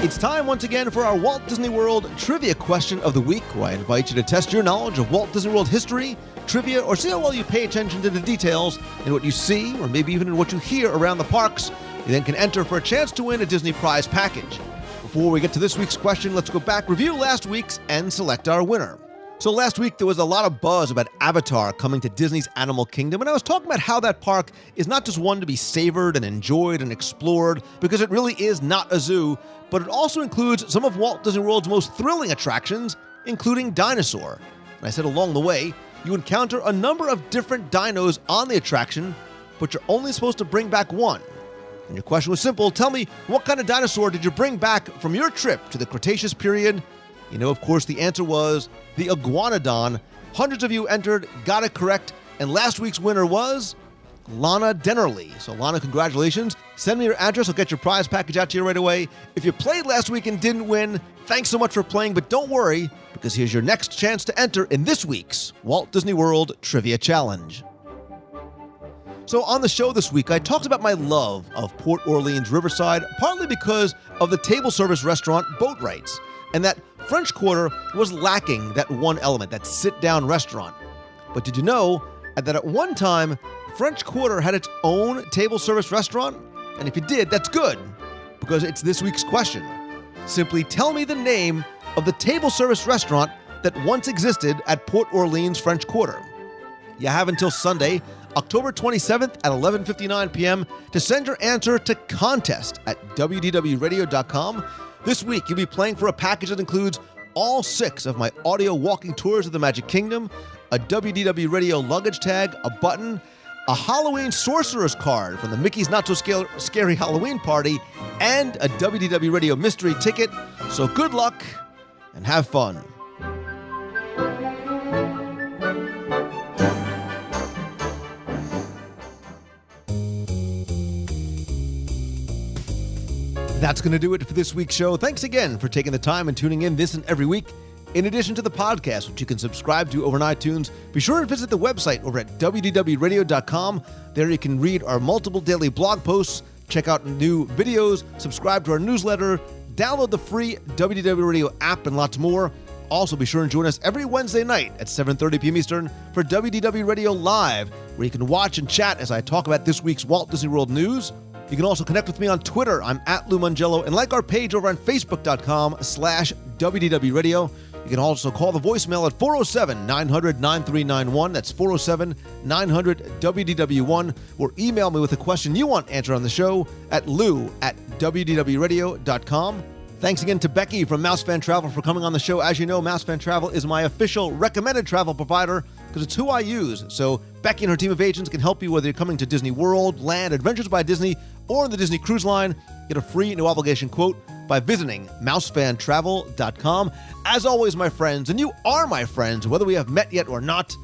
It's time once again for our Walt Disney World Trivia Question of the Week, where I invite you to test your knowledge of Walt Disney World history, trivia, or see how well you pay attention to the details in what you see, or maybe even in what you hear around the parks. You then can enter for a chance to win a Disney prize package. Before we get to this week's question, let's go back, review last week's, and select our winner. So last week, there was a lot of buzz about Avatar coming to Disney's Animal Kingdom, and I was talking about how that park is not just one to be savored and enjoyed and explored, because it really is not a zoo, but it also includes some of Walt Disney World's most thrilling attractions, including Dinosaur. And I said along the way, you encounter a number of different dinos on the attraction, but you're only supposed to bring back one. And your question was simple. Tell me, what kind of dinosaur did you bring back from your trip to the Cretaceous period? You know, of course, the answer was the Iguanodon. Hundreds of you entered, got it correct, and last week's winner was Lana Dennerly. So Lana, congratulations. Send me your address. I'll get your prize package out to you right away. If you played last week and didn't win, thanks so much for playing, but don't worry, because here's your next chance to enter in this week's Walt Disney World Trivia Challenge. So on the show this week, I talked about my love of Port Orleans Riverside, partly because of the table service restaurant Boat Rights, and that French Quarter was lacking that one element, that sit-down restaurant. But did you know that at one time, French Quarter had its own table service restaurant? And if you did, that's good, because it's this week's question. Simply tell me the name of the table service restaurant that once existed at Port Orleans French Quarter. You have until Sunday, October 27th at 11:59 p.m. to send your answer to contest at WDWradio.com. This week, you'll be playing for a package that includes all 6 of my audio walking tours of the Magic Kingdom, a WDW Radio luggage tag, a button, a Halloween Sorcerer's card from the Mickey's Not So Scary Halloween Party, and a WDW Radio mystery ticket. So good luck and have fun. That's going to do it for this week's show. Thanks again for taking the time and tuning in this and every week. In addition to the podcast, which you can subscribe to over on iTunes, be sure to visit the website over at WDWradio.com. There you can read our multiple daily blog posts, check out new videos, subscribe to our newsletter, download the free WDW Radio app, and lots more. Also, be sure and join us every Wednesday night at 7:30 p.m. Eastern for WDW Radio Live, where you can watch and chat as I talk about this week's Walt Disney World news. You can also connect with me on Twitter. I'm at Lou Mangello, and like our page over on Facebook.com/WDW Radio. You can also call the voicemail at 407-900-9391. That's 407-900-WDW1. Or email me with a question you want answered on the show at lou@WDWradio.com. Thanks again to Becky from Mouse Fan Travel for coming on the show. As you know, Mouse Fan Travel is my official recommended travel provider because it's who I use. So Becky and her team of agents can help you whether you're coming to Disney World, Land, Adventures by Disney, or on the Disney Cruise Line. Get a free no obligation quote by visiting mousefantravel.com. As always, my friends, and you are my friends, whether we have met yet or not,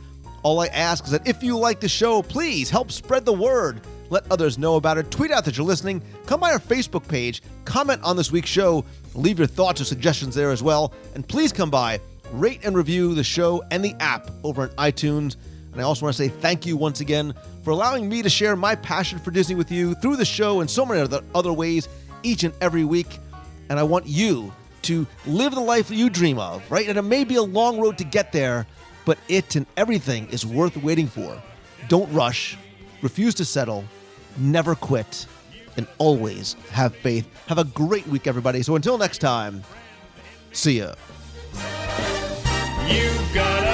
all I ask is that if you like the show, please help spread the word. Let others know about it. Tweet out that you're listening. Come by our Facebook page. Comment on this week's show. Leave your thoughts or suggestions there as well. And please come by, rate and review the show and the app over on iTunes. And I also want to say thank you once again for allowing me to share my passion for Disney with you through the show and so many other ways each and every week. And I want you to live the life that you dream of, right? And it may be a long road to get there, but it and everything is worth waiting for. Don't rush, refuse to settle, never quit, and always have faith. Have a great week, everybody. So until next time, see ya. You've got